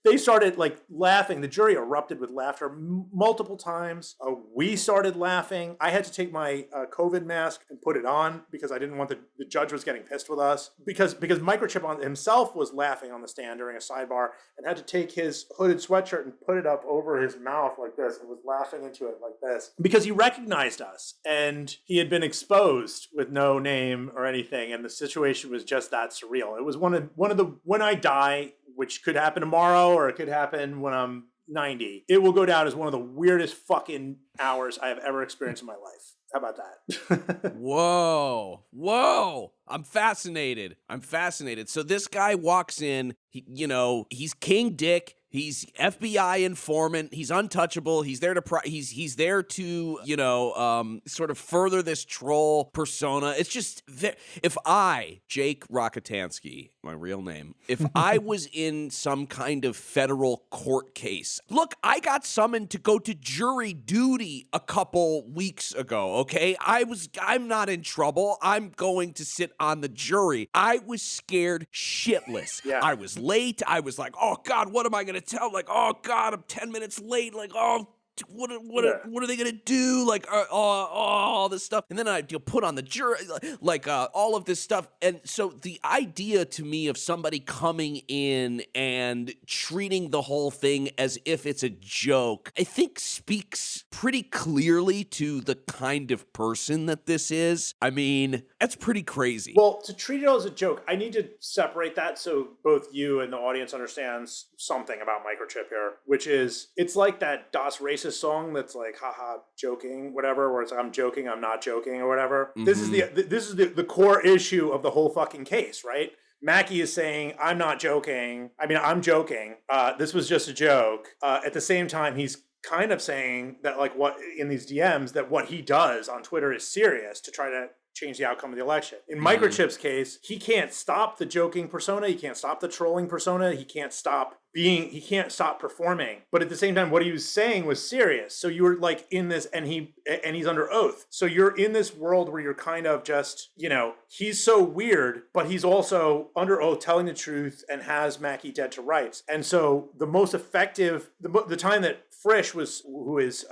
they started like laughing. The jury erupted with laughter multiple times. We started laughing. I had to take my COVID mask and put it on because I didn't want the judge was getting pissed with us because Microchip on himself was laughing on the stand during a sidebar and had to take his hooded sweatshirt and put it up over his mouth like this and was laughing into it like this because he recognized us and he had been exposed with no name or anything, and the situation was just that surreal. It was one of the when I die, which could happen tomorrow or it could happen when I'm 90. It will go down as one of the weirdest fucking hours I have ever experienced in my life. How about that? Whoa. I'm fascinated. So this guy walks in, he's King Dick. He's FBI informant. He's untouchable. He's there to he's there to sort of further this troll persona. It's just if I, Jake Rockatansky, my real name, if I was in some kind of federal court case, look, I got summoned to go to jury duty a couple weeks ago. Okay, I'm not in trouble. I'm going to sit on the jury. I was scared shitless. Yeah. I was late. I was like, oh God, what am I gonna tell? Like, oh God, I'm 10 minutes late. Like, oh, what are they gonna do? Like, all this stuff, and then I put on the jury, like all of this stuff. And so the idea to me of somebody coming in and treating the whole thing as if it's a joke, I think speaks pretty clearly to the kind of person that this is. I mean, that's pretty crazy. Well, to treat it all as a joke, I need to separate that so both you and the audience understands something about Microchip here, which is it's like that Das Racist song that's like, haha, joking, whatever, where it's like, I'm joking, I'm not joking, or whatever. This is the core issue of the whole fucking case, right? Mackey is saying, I'm not joking. I mean, I'm joking. This was just a joke. At the same time, he's kind of saying that, like, what in these DMs, that what he does on Twitter is serious to try to change the outcome of the election. In Microchip's case, he can't stop the joking persona. He can't stop the trolling persona. He can't stop performing. But at the same time, what he was saying was serious. So you were like in this, and he's under oath. So you're in this world where you're kind of just, he's so weird, but he's also under oath telling the truth and has Mackey dead to rights. And so the most effective, the time that Frisch who is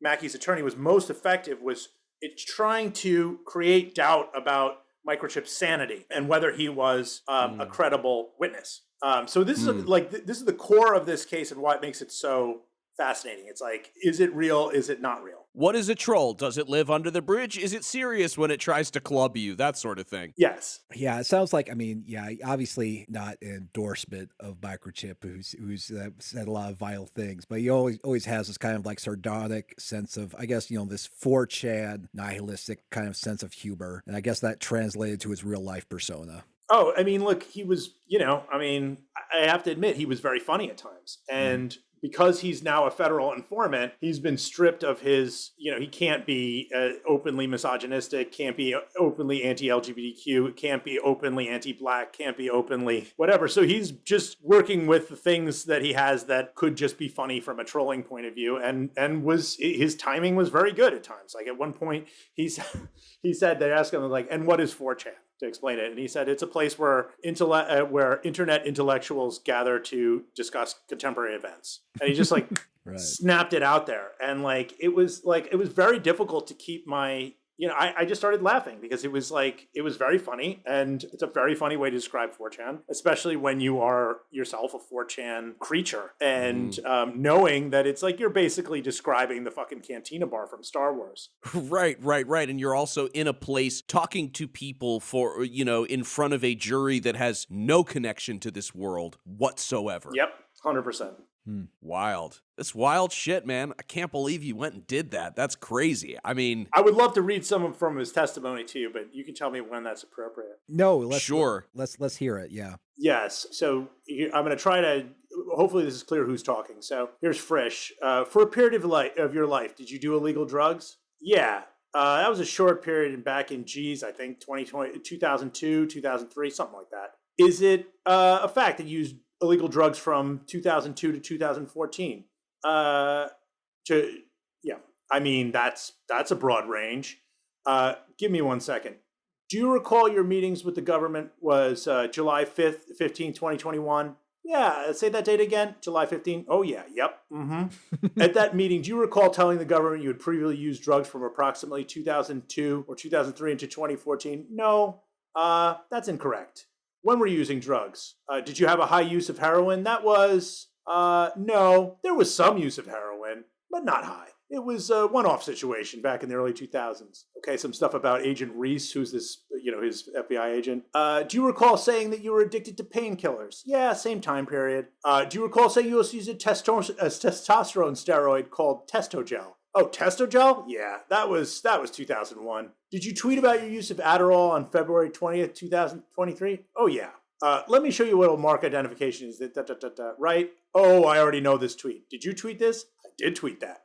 Mackey's attorney, was most effective was it's trying to create doubt about Microchip's sanity and whether he was a credible witness. So this is this is the core of this case and why it makes it so fascinating. It's like, is it real? Is it not real? What is a troll? Does it live under the bridge? Is it serious when it tries to club you? That sort of thing. Yes. Yeah, it sounds like, obviously not an endorsement of Microchip, who's said a lot of vile things, but he always has this kind of like sardonic sense of, I guess, this 4chan nihilistic kind of sense of humor. And I guess that translated to his real life persona. Oh, I mean, look, he was, I have to admit, he was very funny at times. And because he's now a federal informant, he's been stripped of his, he can't be openly misogynistic, can't be openly anti-LGBTQ, can't be openly anti-black, can't be openly whatever. So he's just working with the things that he has that could just be funny from a trolling point of view. And his timing was very good at times. Like at one point, he said, they asked him, like, and what is 4chan? To explain it. And he said, it's a place where internet intellectuals gather to discuss contemporary events. And he just like snapped it out there. And it was very difficult to keep my, I just started laughing because it was very funny. And it's a very funny way to describe 4chan, especially when you are yourself a 4chan creature and knowing that it's like you're basically describing the fucking cantina bar from Star Wars. Right. And you're also in a place talking to people for, in front of a jury that has no connection to this world whatsoever. Yep, 100%. Wild. That's wild shit, man. I can't believe you went and did that. That's crazy. I mean, I would love to read some from his testimony to you, but you can tell me when that's appropriate. No, let's sure. Let's hear it. Yeah. Yes. So I'm going to try to, hopefully this is clear who's talking. So here's Frisch. For a period of your life, did you do illegal drugs? Yeah. That was a short period and back in, I think 2002, 2003, something like that. Is it a fact that you used illegal drugs from 2002 to 2014? Yeah. I mean, that's a broad range. Give me 1 second. Do you recall your meetings with the government was July 5th, 15th, 2021? Yeah, say that date again. July 15th. Oh, yeah. Yep. Mm-hmm. At that meeting, do you recall telling the government you had previously used drugs from approximately 2002 or 2003 into 2014? No, that's incorrect. When were you using drugs? Did you have a high use of heroin? That was, no, there was some use of heroin, but not high. It was a one-off situation back in the early 2000s. Okay, some stuff about Agent Reese, who's this, his FBI agent. Do you recall saying that you were addicted to painkillers? Yeah, same time period. Do you recall saying you also used a testosterone steroid called Testogel? Oh, Testogel? Yeah, that was 2001. Did you tweet about your use of Adderall on February 20th, 2023? Oh, yeah. Let me show you what a mark identification is. Right? Oh, I already know this tweet. Did you tweet this? I did tweet that.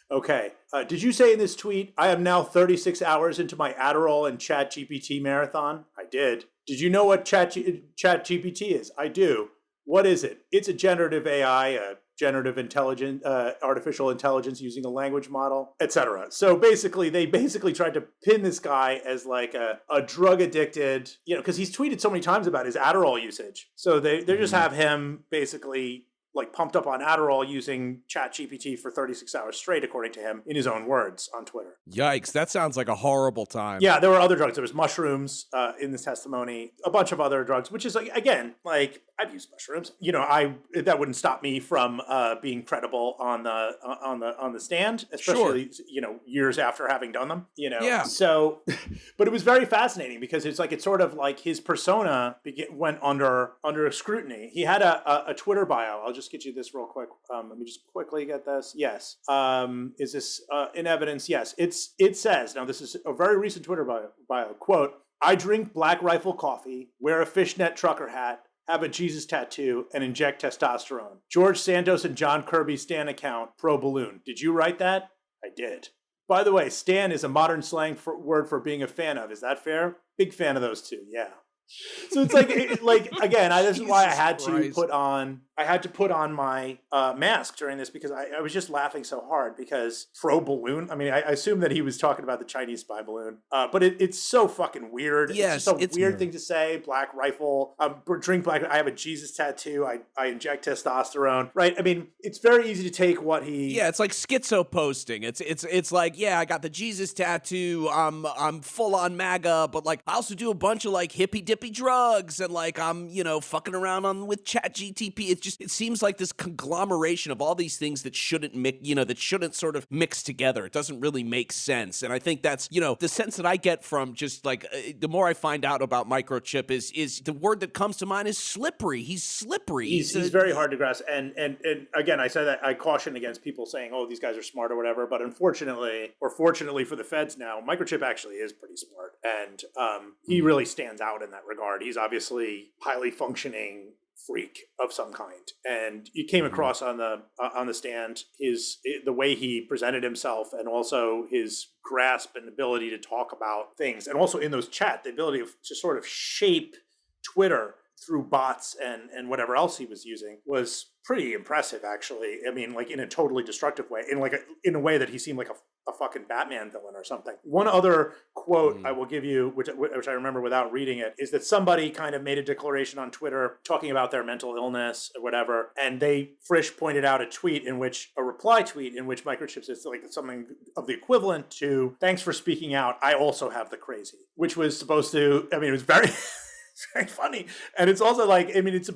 Okay. Did you say in this tweet, I am now 36 hours into my Adderall and ChatGPT marathon? I did. Did you know what ChatGPT is? I do. What is it? It's a generative AI, a generative intelligence, artificial intelligence using a language model, etc. So they tried to pin this guy as like a drug addicted, because he's tweeted so many times about his Adderall usage. So they just have him basically like pumped up on Adderall using ChatGPT for 36 hours straight, according to him, in his own words on Twitter. Yikes, that sounds like a horrible time. Yeah, there were other drugs. There was mushrooms in this testimony, a bunch of other drugs, which is, again, I've used mushrooms. That wouldn't stop me from being credible on the stand, especially years after having done them. Yeah. So, but it was very fascinating because it's sort of like his persona went under scrutiny. He had a Twitter bio. I'll just get you this real quick. Let me just quickly get this. Yes. Is this in evidence? Yes. It says, now this is a very recent Twitter bio, quote, I drink Black Rifle coffee, wear a fishnet trucker hat, have a Jesus tattoo, and inject testosterone. George Santos and John Kirby Stan account, pro balloon. Did you write that? I did. By the way, Stan is a modern slang word for being a fan of. Is that fair? Big fan of those two. Yeah. So it's again, this is why I had to put on my mask during this, because I was just laughing so hard because pro balloon. I mean, I assume that he was talking about the Chinese spy balloon, but it's so fucking weird. Yes, it's a weird thing to say. Black Rifle, drink black. I have a Jesus tattoo. I inject testosterone. Right. I mean, it's very easy to take what he. Yeah, it's like schizo posting. It's like, yeah, I got the Jesus tattoo. I'm full on MAGA, but I also do a bunch of hippy dippy drugs, and I'm fucking around with ChatGTP. It seems like this conglomeration of all these things that shouldn't that shouldn't sort of mix together. It doesn't really make sense. And I think that's the sense that I get from just the more I find out about Microchip is the word that comes to mind is slippery. He's slippery. He's very hard to grasp. And again, I said that I caution against people saying, oh, these guys are smart or whatever, but unfortunately, or fortunately for the feds now, Microchip actually is pretty smart, and he really stands out in that regard. He's obviously highly functioning freak of some kind, and you came across on the stand the way he presented himself, and also his grasp and ability to talk about things, and also in those chat, the ability to sort of shape Twitter through bots and whatever else he was using was pretty impressive, actually. I mean, in a totally destructive way, in a way that he seemed like a fucking Batman villain or something. One other quote I will give you, which I remember without reading it, is that somebody kind of made a declaration on Twitter talking about their mental illness or whatever, and Frisch pointed out a reply tweet in which Microchip says something of the equivalent to, thanks for speaking out, I also have the crazy, which was supposed to, it was very... It's very funny. And it's also it's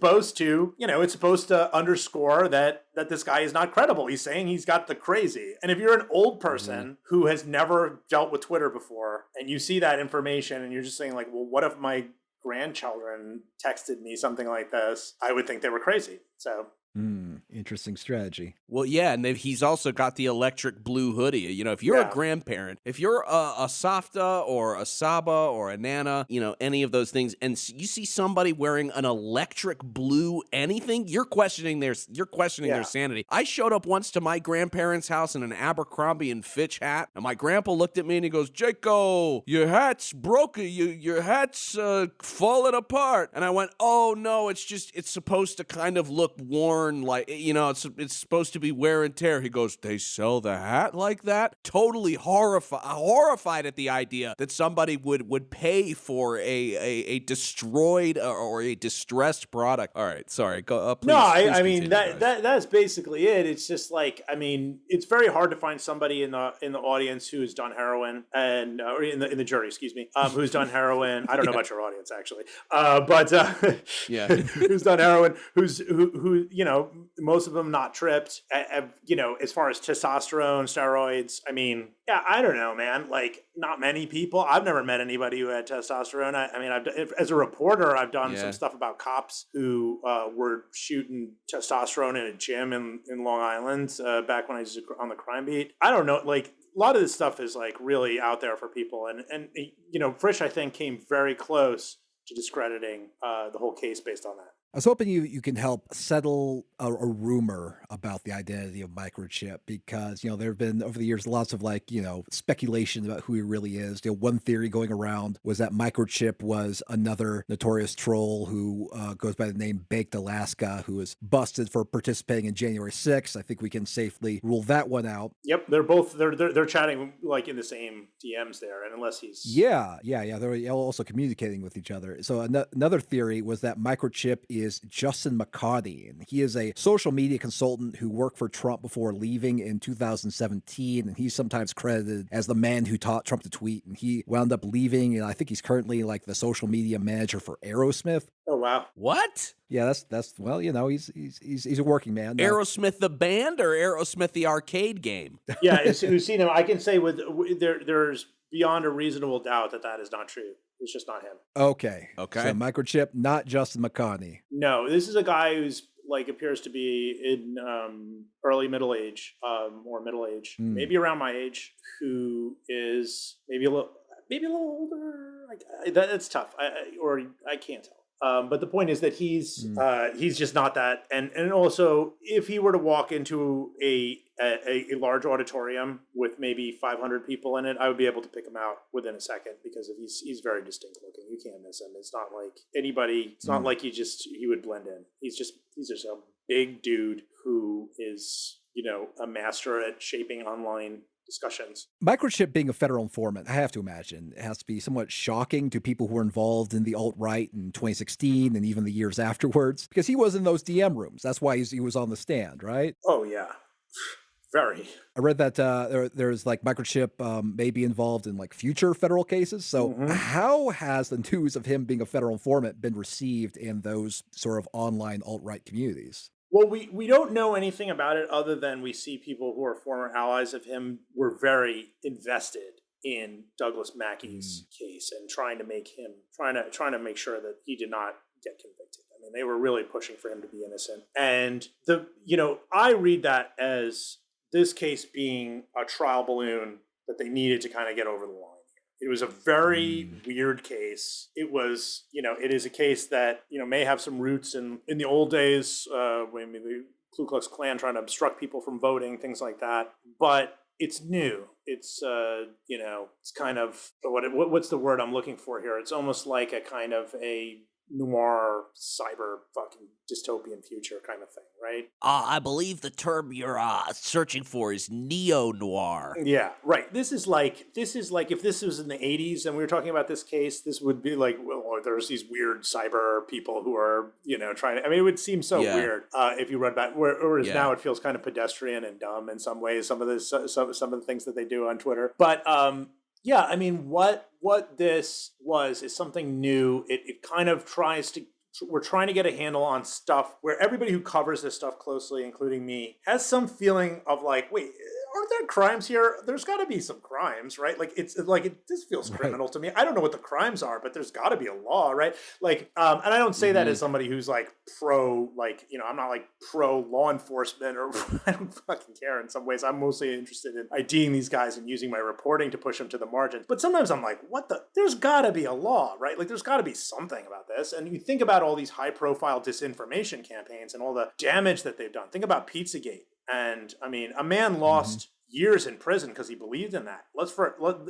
supposed to underscore that this guy is not credible. He's saying he's got the crazy. And if you're an old person who has never dealt with Twitter before, and you see that information and you're just saying well, what if my grandchildren texted me something like this? I would think they were crazy. So Interesting strategy. Well, yeah, and he's also got the electric blue hoodie. You know, if you're a grandparent, if you're a Safta or a Saba or a Nana, you know, any of those things, and you see somebody wearing an electric blue anything, you're questioning their sanity. I showed up once to my grandparents' house in an Abercrombie and Fitch hat, and my grandpa looked at me and he goes, "Jaco, your hat's broken. Your hat's falling apart." And I went, "Oh no, it's supposed to kind of look worn, like, you know, it's supposed to be wear and tear." He goes, "They sell the hat like that?" Totally horrified at the idea that somebody would pay for a destroyed or a distressed product. All right, sorry. Go. Please, no, I mean that's basically it. It's just like, I mean, it's very hard to find somebody in the audience who has done heroin and or in the jury, excuse me, who's done heroin. I don't know about your audience actually, but yeah, who's done heroin, who you know, most of them not tripped. You know, as far as testosterone, steroids, I mean, yeah, I don't know, man. Like, not many people. I've never met anybody who had testosterone. I mean, as a reporter, I've done some stuff about cops who were shooting testosterone in a gym in Long Island back when I was on the crime beat. I don't know, like, a lot of this stuff is like really out there for people, and you know, Frisch, I think, came very close to discrediting the whole case based on that. I was hoping you can help settle a rumor about the identity of Microchip, because, you know, there have been over the years lots of, like, you know, speculation about who he really is. You know, one theory going around was that Microchip was another notorious troll who goes by the name Baked Alaska, who was busted for participating in January 6th. I think we can safely rule that one out. Yep, they're chatting like in the same DMs there, and unless he's they're also communicating with each other. So another theory was that Microchip is Justin McCarty, and he is a social media consultant who worked for Trump before leaving in 2017, and he's sometimes credited as the man who taught Trump to tweet, and he wound up leaving, and I think he's currently like the social media manager for Aerosmith. Oh wow. What? Yeah, that's well, you know, he's a working man. Aerosmith the band or Aerosmith the arcade game? Yeah, who's seen him? I can say there's beyond a reasonable doubt that is not true. It's just not him. Okay. So Microchip, not Justin McCarty. No, this is a guy who's like appears to be in early middle age, or middle age, maybe around my age, who is maybe a little older. Like that's tough. I can't tell. But the point is that he's just not that. And also, if he were to walk into a large auditorium with maybe 500 people in it, I would be able to pick him out within a second, because he's very distinct looking. You can't miss him. It's not like anybody. It's not like he would blend in. He's just a big dude who is, you know, a master at shaping online discussions. Microchip being a federal informant, I have to imagine, it has to be somewhat shocking to people who were involved in the alt-right in 2016 and even the years afterwards, because he was in those DM rooms. That's why he was on the stand, right? Oh, yeah. Very. I read that there's like Microchip may be involved in like future federal cases. So how has the news of him being a federal informant been received in those sort of online alt-right communities? Well, we don't know anything about it other than we see people who are former allies of him were very invested in Douglass Mackey's case and trying to make sure that he did not get convicted. I mean, they were really pushing for him to be innocent. And I read that as this case being a trial balloon that they needed to kind of get over the line. It was a very weird case. It was, it is a case that, may have some roots in the old days, when the Ku Klux Klan trying to obstruct people from voting, things like that. But it's new. It's, it's kind of, what's the word I'm looking for here? It's almost like a kind of a noir cyber fucking dystopian future kind of thing, right? I believe the term you're searching for is neo-noir. Yeah, right. This is like if this was in the 80s and we were talking about this case, this would be like, well, there's these weird cyber people who are, trying to, I mean, it would seem so weird if you read back, whereas now it feels kind of pedestrian and dumb in some ways, some of the things that they do on Twitter. But yeah, I mean, what this is something new. It kind of we're trying to get a handle on stuff where everybody who covers this stuff closely, including me, has some feeling of like, wait, aren't there crimes here? There's got to be some crimes, right? Like this feels criminal to me. I don't know what the crimes are, but there's got to be a law, right? Like, and I don't say that as somebody who's like pro, like, I'm not like pro law enforcement or I don't fucking care. In some ways, I'm mostly interested in IDing these guys and using my reporting to push them to the margins. But sometimes I'm like, there's got to be a law, right? Like, there's got to be something about this. And you think about all these high profile disinformation campaigns and all the damage that they've done. Think about Pizzagate. And I mean, a man lost years in prison because he believed in that.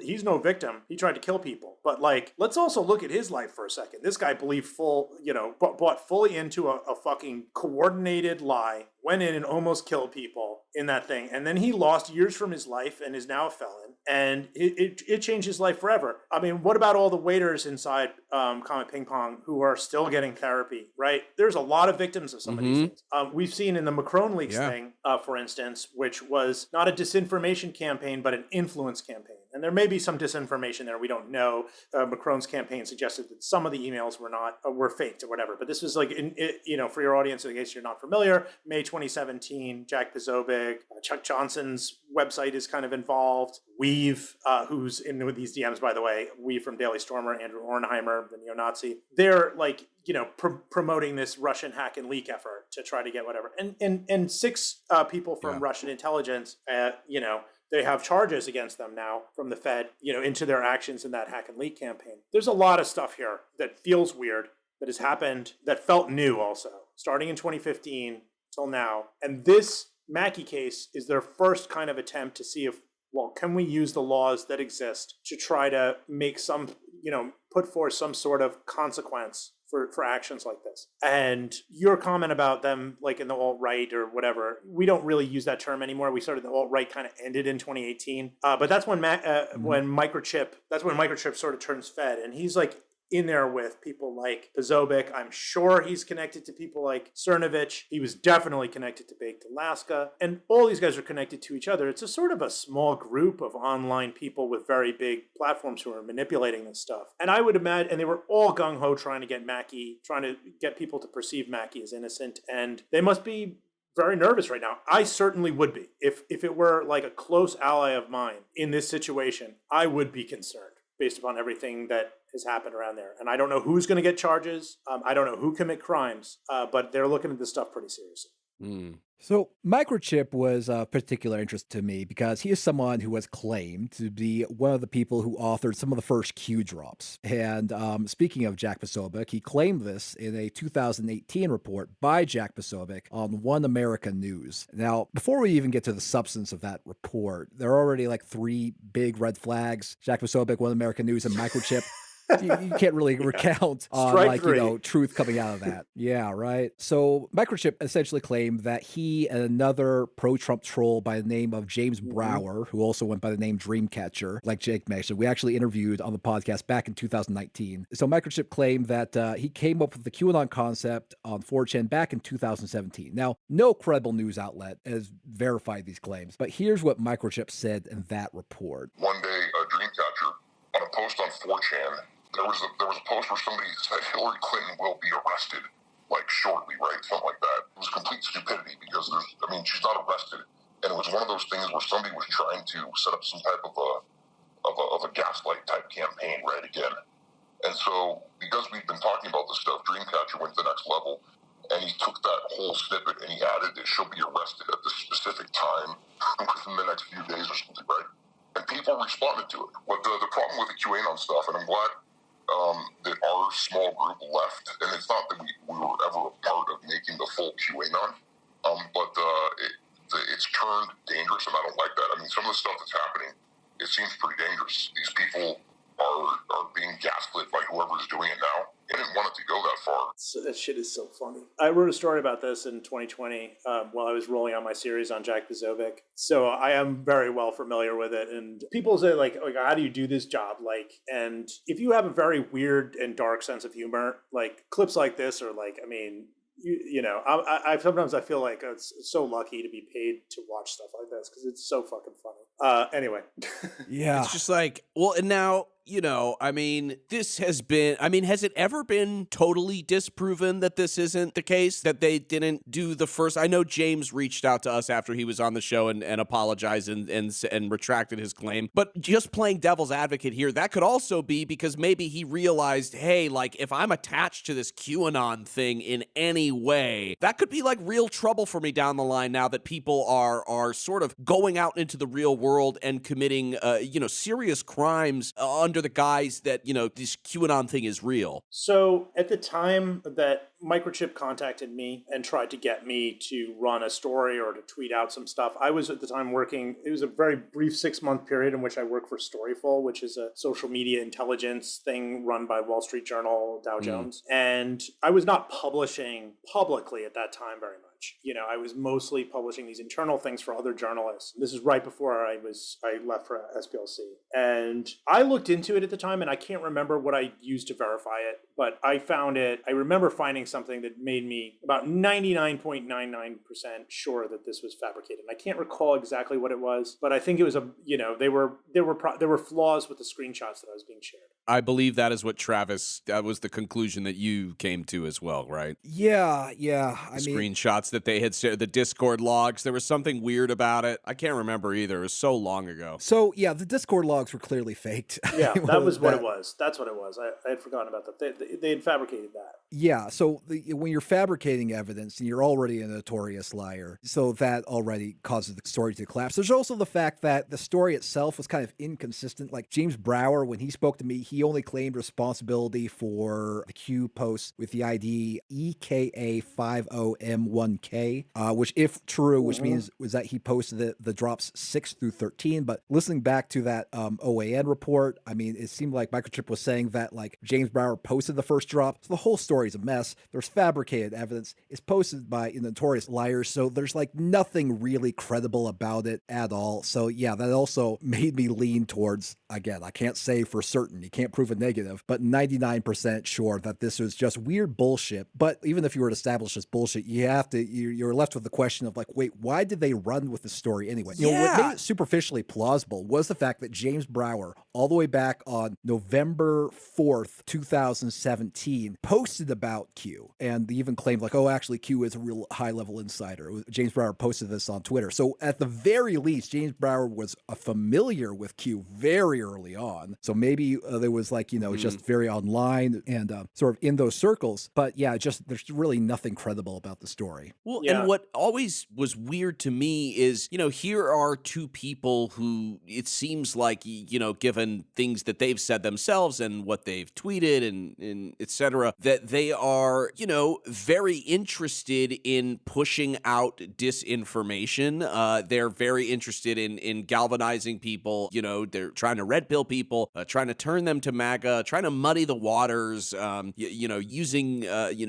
He's no victim. He tried to kill people. But like, let's also look at his life for a second. This guy believed bought fully into a fucking coordinated lie, went in and almost killed people in that thing. And then he lost years from his life and is now a felon. And it changed his life forever. I mean, what about all the waiters inside Comet Ping Pong who are still getting therapy, right? There's a lot of victims of some of these things. We've seen in the Macron leaks thing, for instance, which was not a disinformation campaign, but an influence campaign. And there may be some disinformation there. We don't know. Macron's campaign suggested that some of the emails were faked or whatever. But this was like, for your audience, in case you're not familiar, May 2017, Jack Posobiec, Chuck Johnson's website is kind of involved. Weave, who's in with these DMs, by the way, Weave from Daily Stormer, Andrew Ornheimer, the neo-Nazi. They're like, promoting this Russian hack and leak effort to try to get whatever. And six people from Russian intelligence, they have charges against them now from the Fed, into their actions in that hack and leak campaign. There's a lot of stuff here that feels weird, that has happened, that felt new also, starting in 2015 till now. And this Mackey case is their first kind of attempt to see if, can we use the laws that exist to try to make some, put forth some sort of consequence for actions like this. And your comment about them, like in the alt-right or whatever, we don't really use that term anymore. We started, the alt-right kind of ended in 2018. But that's when Microchip sort of turns Fed. And he's like in there with people like Posobiec. I'm sure he's connected to people like Cernovich. He was definitely connected to Baked Alaska. And all these guys are connected to each other. It's a sort of a small group of online people with very big platforms who are manipulating this stuff. And I would imagine, and they were all gung-ho trying to get people to perceive Mackey as innocent. And they must be very nervous right now. I certainly would be. If it were like a close ally of mine in this situation, I would be concerned based upon everything that has happened around there. And I don't know who's going to get charges. I don't know who commit crimes, but they're looking at this stuff pretty seriously. So Microchip was of particular interest to me because he is someone who was claimed to be one of the people who authored some of the first Q drops. And speaking of Jack Posobiec, he claimed this in a 2018 report by Jack Posobiec on One America News. Now, before we even get to the substance of that report, there are already like three big red flags: Jack Posobiec, One America News, and Microchip. You can't really recount on truth coming out of that. Yeah, right. So Microchip essentially claimed that he and another pro-Trump troll by the name of James Brower, who also went by the name Dreamcatcher, like Jake mentioned, we actually interviewed on the podcast back in 2019. So Microchip claimed that he came up with the QAnon concept on 4chan back in 2017. Now, no credible news outlet has verified these claims, but here's what Microchip said in that report. One day, Dreamcatcher, on a post on 4chan, there was a post where somebody said Hillary Clinton will be arrested, like shortly, right? Something like that. It was complete stupidity because she's not arrested. And it was one of those things where somebody was trying to set up some type of a gaslight type campaign, right? Again. And so, because we've been talking about this stuff, Dreamcatcher went to the next level, and he took that whole snippet and he added that she'll be arrested at this specific time within the next few days or something, right? And people responded to it. But the problem with the QAnon stuff, and I'm glad that our small group left, and it's not that we were ever a part of making the full QAnon, but it's turned dangerous, and I don't like that. I mean, some of the stuff that's happening, it seems pretty dangerous. These people are being gaslit by whoever's doing it now. I didn't want it to go that far. So that shit is so funny. I wrote a story about this in 2020 while I was rolling out my series on Jack Posobiec. So I am very well familiar with it. And people say, like, how do you do this job? And if you have a very weird and dark sense of humor, like clips like this are like, I sometimes I feel like it's so lucky to be paid to watch stuff like this because it's so fucking funny. Anyway. Yeah. It's just like, well, and now I mean, this has been, I mean, has it ever been totally disproven that this isn't the case, that they didn't do the first? I know James reached out to us after he was on the show and apologized and retracted his claim. But just playing devil's advocate here, that could also be because maybe he realized, hey, like, if I'm attached to this QAnon thing in any way, that could be like real trouble for me down the line now that people are sort of going out into the real world and committing, serious crimes under the guise that, this QAnon thing is real. So at the time that Microchip contacted me and tried to get me to run a story or to tweet out some stuff, I was at the time working, it was a very brief 6-month period in which I worked for Storyful, which is a social media intelligence thing run by Wall Street Journal, Dow Jones. And I was not publishing publicly at that time very much. I was mostly publishing these internal things for other journalists. This is right before I left for SPLC. And I looked into it at the time, and I can't remember what I used to verify it, but I remember finding something that made me about 99.99% sure that this was fabricated. And I can't recall exactly what it was, but I think it was there were flaws with the screenshots that I was being shared. I believe that is what that was the conclusion that you came to as well, right? Yeah. Screenshots that they had shared, the Discord logs, there was something weird about it. I can't remember either. It was so long ago. So, yeah, the Discord logs were clearly faked. Yeah, that was what it was. That's what it was. I had forgotten about that. They had fabricated that. Yeah, so when you're fabricating evidence and you're already a notorious liar, so that already causes the story to collapse. There's also the fact that the story itself was kind of inconsistent. Like James Brower, when he spoke to me, he only claimed responsibility for the Q post with the ID EKA50M1K, which, if true, which means was that he posted the drops 6 through 13. But listening back to that OAN report, I mean, it seemed like Microchip was saying that like James Brower posted the first drop. So the whole story is a mess. There's fabricated evidence. It's posted by notorious liars. So there's like nothing really credible about it at all. So yeah, that also made me lean towards, again, I can't say for certain, you can't prove a negative, but 99% sure that this was just weird bullshit. But even if you were to establish this bullshit, you're left with the question of like, wait, why did they run with the story anyway? What made it superficially plausible was the fact that James Brower, all the way back on November 4th, 2017, posted about Q, and they even claimed like, oh, actually Q is a real high-level insider. James Brower posted this on Twitter. So at the very least, James Brower was familiar with Q very early on. So maybe there was like, just very online and sort of in those circles. But yeah, just there's really nothing credible about the story. Well, and what always was weird to me is, here are two people who it seems like, given things that they've said themselves and what they've tweeted and et cetera, that they are, very interested in pushing out disinformation. They're very interested in galvanizing people. They're trying to red pill people, trying to turn them to MAGA, trying to muddy the waters, using,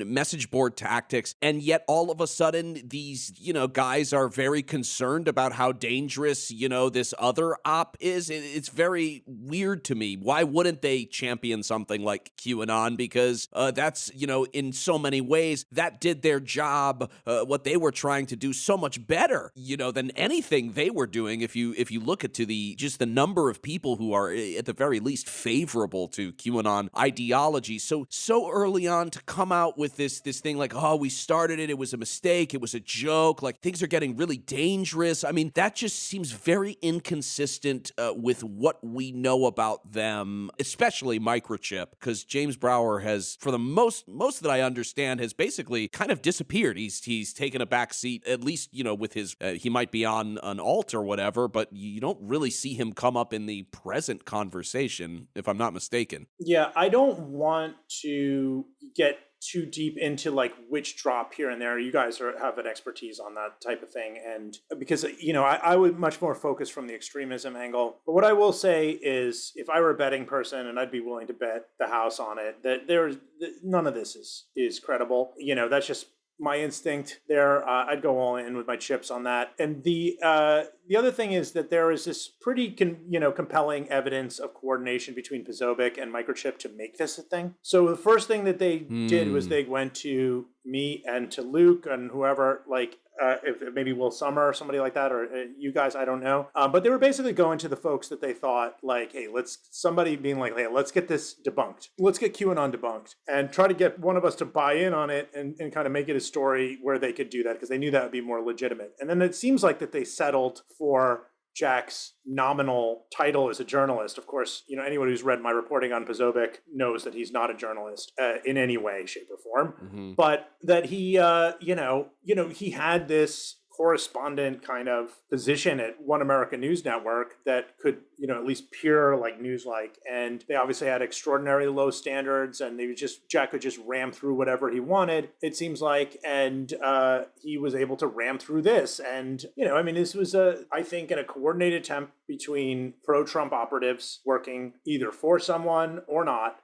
message board tactics. And yet all of a sudden, these, guys are very concerned about how dangerous, this other op is. It's very weird to me. Why wouldn't they champion something like QAnon? Because that's, in so many ways, that did their job, what they were trying to do so much better, than anything they were doing. If you look at just the number of people who are at the very least favorable to QAnon ideology. So early on to come out with this thing like, oh, we started it was a mistake, it was a joke, like things are getting really dangerous. I mean, that just seems very inconsistent with what we know about them, especially Microchip, because James Brower has, for the most that I understand, has basically kind of disappeared. He's taken a back seat, at least, with his, he might be on an alt or whatever, but you don't really see him come up in the present conversation, if I'm not mistaken. Yeah, I don't want to get too deep into like which drop here and there. You guys have an expertise on that type of thing, and because I would much more focus from the extremism angle. But what I will say is, if I were a betting person, and I'd be willing to bet the house on it, that none of this is credible. That's just my instinct there. I'd go all in with my chips on that. And the other thing is that there is this pretty compelling evidence of coordination between Posobiec and Microchip to make this a thing. So the first thing that they did was they went to me and to Luke and whoever, like, if maybe Will Summer or somebody like that, or you guys, I don't know. But they were basically going to the folks that they thought like, hey, somebody being like, hey, let's get this debunked. Let's get QAnon debunked and try to get one of us to buy in on it and kind of make it a story where they could do that because they knew that would be more legitimate. And then it seems like that they settled for Jack's nominal title as a journalist. Of course, anyone who's read my reporting on Posobiec knows that he's not a journalist in any way, shape, or form. Mm-hmm. But that he, he had this correspondent kind of position at One American News Network that could, at least peer like news-like. And they obviously had extraordinarily low standards, and Jack could just ram through whatever he wanted, it seems like. And he was able to ram through this. And, this was I think, in a coordinated attempt between pro-Trump operatives working either for someone or not.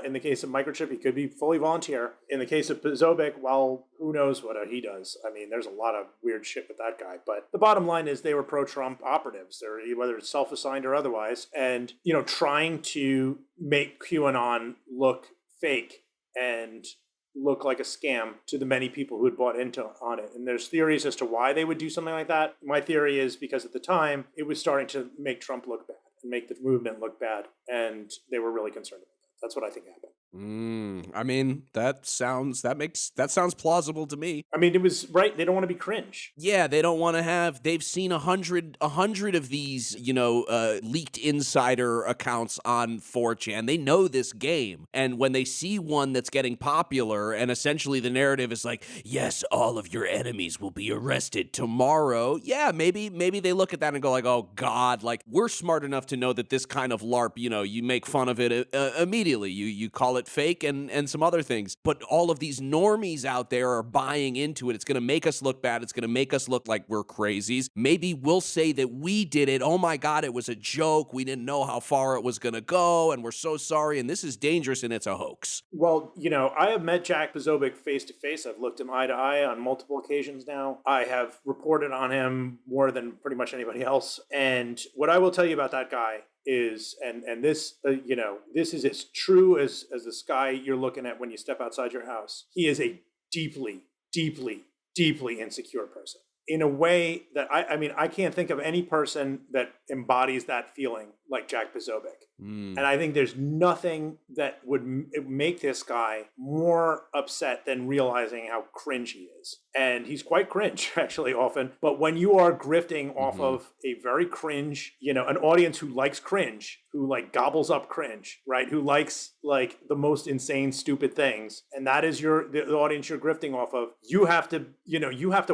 In the case of Microchip, he could be fully volunteer. In the case of Posobiec, well, who knows what he does? I mean, there's a lot of weird shit with that guy. But the bottom line is they were pro-Trump operatives, whether it's self-assigned or otherwise, and, trying to make QAnon look fake and look like a scam to the many people who had bought into on it. And there's theories as to why they would do something like that. My theory is because at the time, it was starting to make Trump look bad and make the movement look bad. And they were really concerned about it. That's what I think happened. I mean, that sounds plausible to me. I mean, it was right. They don't want to be cringe. Yeah, they don't want to have. They've seen 100 of these, leaked insider accounts on 4chan. They know this game, and when they see one that's getting popular, and essentially the narrative is like, yes, all of your enemies will be arrested tomorrow. Yeah, maybe they look at that and go like, oh God, like we're smart enough to know that this kind of LARP, you make fun of it immediately. You call it fake and some other things. But all of these normies out there are buying into it. It's going to make us look bad. It's going to make us look like we're crazies. Maybe we'll say that we did it. Oh my God, it was a joke. We didn't know how far it was going to go, and we're so sorry, and this is dangerous, and it's a hoax. Well, I have met Jack Posobiec face to face. I've looked him eye to eye on multiple occasions now. I have reported on him more than pretty much anybody else. And what I will tell you about that guy is, and this, this is as true as the sky you're looking at when you step outside your house. He is a deeply, deeply, deeply insecure person in a way that I can't think of any person that embodies that feeling like Jack Posobiec. And I think there's nothing that would make this guy more upset than realizing how cringe he is. And he's quite cringe, actually, often. But when you are grifting off of a very cringe, an audience who likes cringe, who like gobbles up cringe, right? Who likes like the most insane, stupid things. And that is the audience you're grifting off of. You have to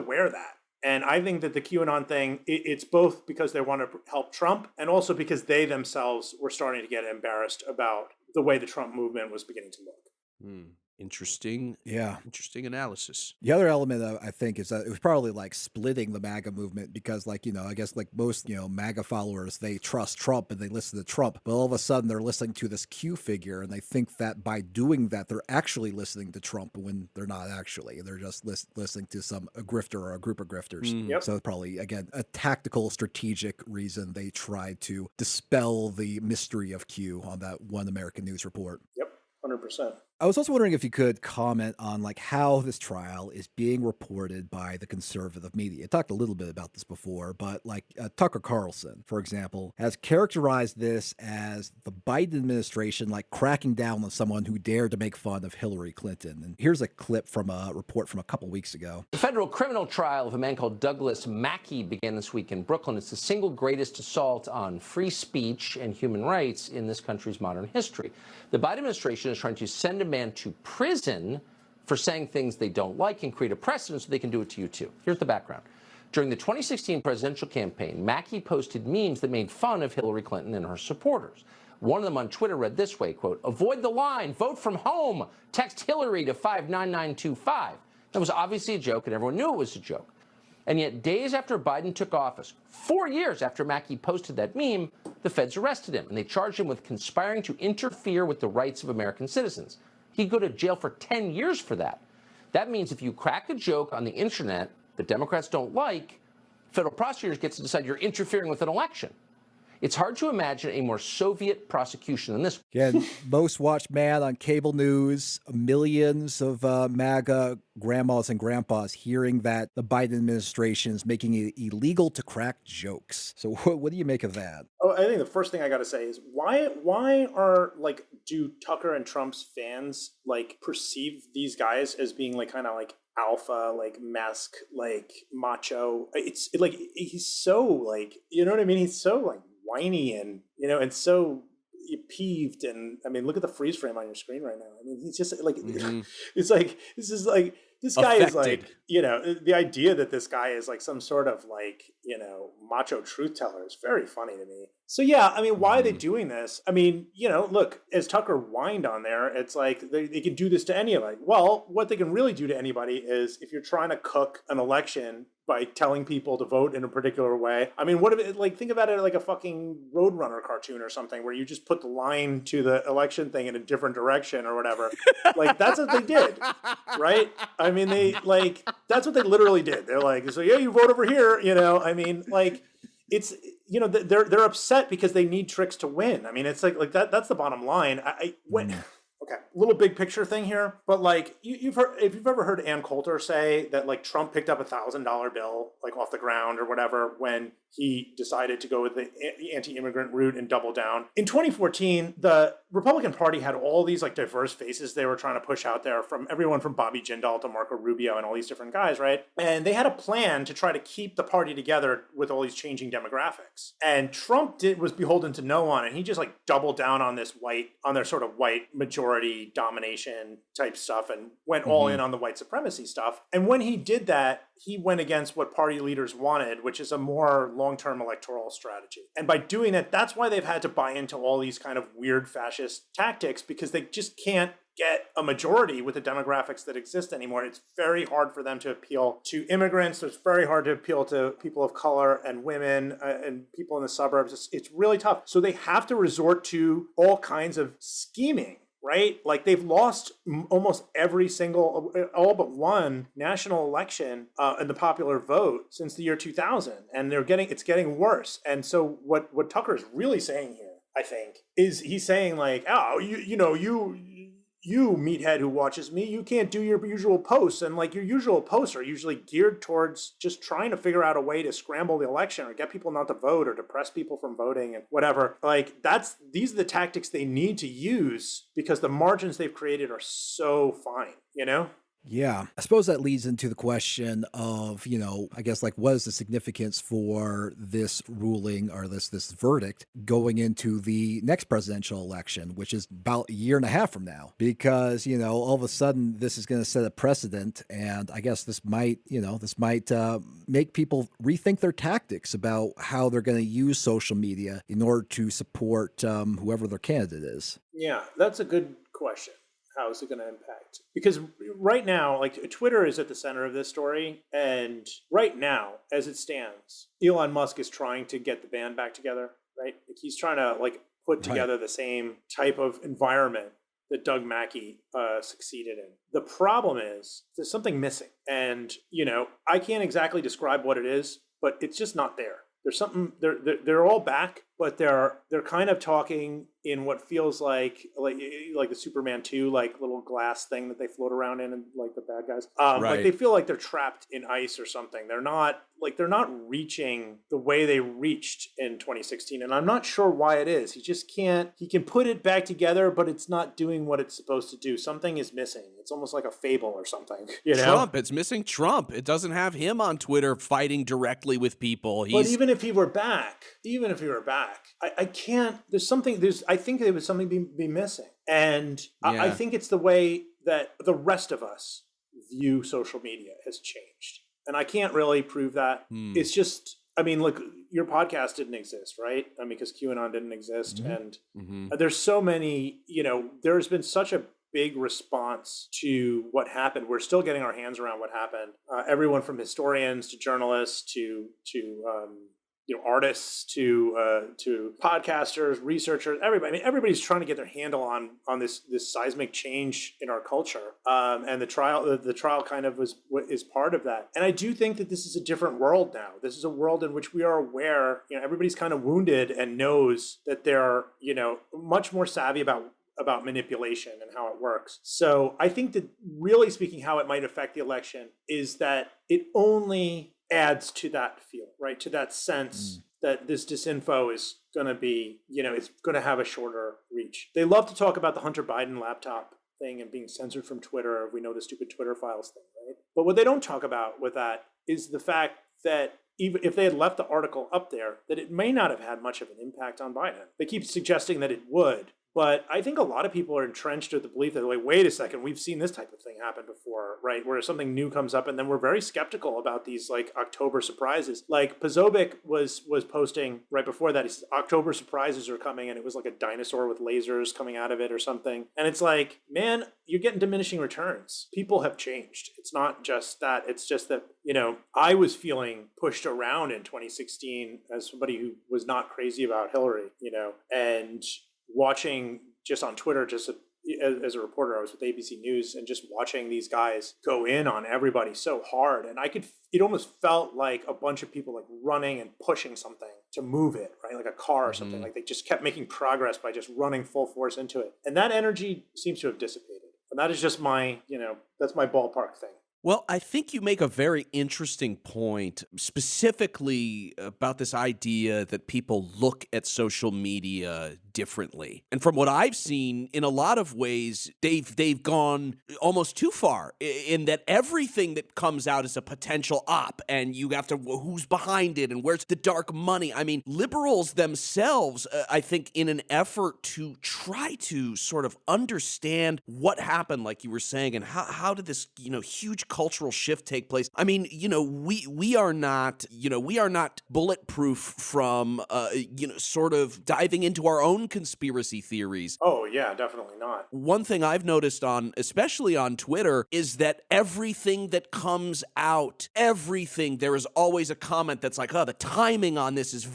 wear that. And I think that the QAnon thing, it's both because they want to help Trump and also because they themselves were starting to get embarrassed about the way the Trump movement was beginning to look. Interesting. Yeah. Interesting analysis. The other element, I think, is that it was probably like splitting the MAGA movement because, like, I guess like most, MAGA followers, they trust Trump and they listen to Trump. But all of a sudden they're listening to this Q figure and they think that by doing that, they're actually listening to Trump when they're not actually. They're just listening to some grifter or a group of grifters. Yep. So probably, again, a tactical, strategic reason they tried to dispel the mystery of Q on that One American News report. Yep, 100%. I was also wondering if you could comment on like how this trial is being reported by the conservative media. I talked a little bit about this before, but like Tucker Carlson, for example, has characterized this as the Biden administration like cracking down on someone who dared to make fun of Hillary Clinton. And here's a clip from a report from a couple weeks ago. The federal criminal trial of a man called Douglass Mackey began this week in Brooklyn. It's the single greatest assault on free speech and human rights in this country's modern history. The Biden administration is trying to send a man to prison for saying things they don't like and create a precedent so they can do it to you too. Here's the background. During the 2016 presidential campaign, Mackey posted memes that made fun of Hillary Clinton and her supporters. One of them on Twitter read this way, quote, "Avoid the line, vote from home, text Hillary to 59925. That was obviously a joke and everyone knew it was a joke. And yet days after Biden took office, 4 years after Mackey posted that meme, the feds arrested him and they charged him with conspiring to interfere with the rights of American citizens. He'd go to jail for 10 years for that. That means if you crack a joke on the internet that Democrats don't like, federal prosecutors get to decide you're interfering with an election. It's hard to imagine a more Soviet prosecution than this. Again, most watched man on cable news, millions of MAGA grandmas and grandpas hearing that the Biden administration is making it illegal to crack jokes. So what do you make of that? Oh, I think the first thing I got to say is why are like, do Tucker and Trump's fans like perceive these guys as being like kind of like alpha, like mask, like macho? It's like he's so like, you know what I mean? He's so like whiny and, you know, and so peeved. And I mean, look at the freeze frame on your screen right now. I mean, he's just like, it's like, this guy is like, you know, the idea that this guy is like some sort of like, you know, macho truth teller is very funny to me. So yeah, I mean, why are they doing this? I mean, you know, look, as Tucker whined on there, it's like they can do this to anybody. Well, what they can really do to anybody is if you're trying to cook an election by telling people to vote in a particular way. I mean, what if it, like, think about it like a fucking Roadrunner cartoon or something where you just put the line to the election thing in a different direction or whatever. Like, that's what they did, right? I mean, they like, that's what they literally did. They're like, so yeah, you vote over here, you know, I mean, like, it's, you know, they're upset because they need tricks to win. I mean, it's like that's the bottom line. Okay, little big picture thing here, but like you've heard, if you've ever heard Ann Coulter say that like Trump picked up $1,000 bill like off the ground or whatever when he decided to go with the anti-immigrant route and double down. In 2014, the Republican Party had all these like diverse faces they were trying to push out there, from everyone from Bobby Jindal to Marco Rubio and all these different guys, right? And they had a plan to try to keep the party together with all these changing demographics. And Trump was beholden to no one, and he just like doubled down on their sort of white majority domination type stuff and went all in on the white supremacy stuff. And when he did that, he went against what party leaders wanted, which is a more long-term electoral strategy. And by doing that, that's why they've had to buy into all these kind of weird fascist tactics, because they just can't get a majority with the demographics that exist anymore. It's very hard for them to appeal to immigrants. It's very hard to appeal to people of color and women and people in the suburbs. It's really tough. So they have to resort to all kinds of scheming, right? Like they've lost almost every single, all but one national election in the popular vote since the year 2000. And it's getting worse. And so what Tucker is really saying here, I think, is he's saying like, oh, you meathead who watches me, you can't do your usual posts. And like your usual posts are usually geared towards just trying to figure out a way to scramble the election or get people not to vote or depress people from voting and whatever. Like these are the tactics they need to use because the margins they've created are so fine, you know? Yeah, I suppose that leads into the question of, you know, I guess like what is the significance for this ruling or this verdict going into the next presidential election, which is about a year and a half from now, because, you know, all of a sudden this is going to set a precedent. And I guess this might make people rethink their tactics about how they're going to use social media in order to support whoever their candidate is. Yeah, that's a good question. How is it going to impact? Because right now, like Twitter is at the center of this story. And right now, as it stands, Elon Musk is trying to get the band back together, right? Like he's trying to like put together the same type of environment that Doug Mackey succeeded in. The problem is there's something missing. And, you know, I can't exactly describe what it is, but it's just not there. There's something, they're all back, but they're kind of talking in what feels like the Superman 2, like little glass thing that they float around in, and like the bad guys. Like they feel like they're trapped in ice or something. They're not reaching the way they reached in 2016. And I'm not sure why it is. He can put it back together, but it's not doing what it's supposed to do. Something is missing. It's almost like a fable or something. You know? Trump, it's missing Trump. It doesn't have him on Twitter fighting directly with people. But even if he were back, I can't, I think there was something be missing. And I think it's the way that the rest of us view social media has changed. And I can't really prove that. It's just, I mean, look, your podcast didn't exist, right? I mean, because QAnon didn't exist. And there's so many, you know, there's been such a big response to what happened. We're still getting our hands around what happened. Everyone from historians to journalists to artists to podcasters, researchers, everybody. I mean, everybody's trying to get their handle on this seismic change in our culture. And the trial kind of is part of that. And I do think that this is a different world now. This is a world in which we are aware, everybody's kind of wounded and knows that they're, much more savvy about manipulation and how it works. So I think that really speaking, how it might affect the election is that it only adds to that feel, right? To that sense that this disinfo is going to be, it's going to have a shorter reach. They love to talk about the Hunter Biden laptop thing and being censored from Twitter. We know the stupid Twitter files thing, right? But what they don't talk about with that is the fact that even if they had left the article up there, that it may not have had much of an impact on Biden. They keep suggesting that it would. But I think a lot of people are entrenched with the belief that, wait a second, we've seen this type of thing happen before, right? Where something new comes up and then we're very skeptical about these October surprises. Like Pozobic was posting right before that, he says October surprises are coming, and it was like a dinosaur with lasers coming out of it or something. And it's like, man, you're getting diminishing returns. People have changed. It's not just that. It's just that, I was feeling pushed around in 2016 as somebody who was not crazy about Hillary, and watching just on Twitter, just as a reporter, I was with ABC News and just watching these guys go in on everybody so hard. And it almost felt like a bunch of people running and pushing something to move it, right? Like a car or something. Like they just kept making progress by just running full force into it. And that energy seems to have dissipated. And that is just my, that's my ballpark thing. Well, I think you make a very interesting point, specifically about this idea that people look at social media differently. And from what I've seen, in a lot of ways, they've gone almost too far in that everything that comes out is a potential op, and you have to, who's behind it and where's the dark money? I mean, liberals themselves, I think, in an effort to try to sort of understand what happened, like you were saying, and how did this, huge cultural shift take place? I mean, we are not bulletproof from, sort of diving into our own conspiracy theories. Oh, yeah, definitely not. One thing I've noticed especially on Twitter, is that everything that comes out, there is always a comment that's like, the timing on this is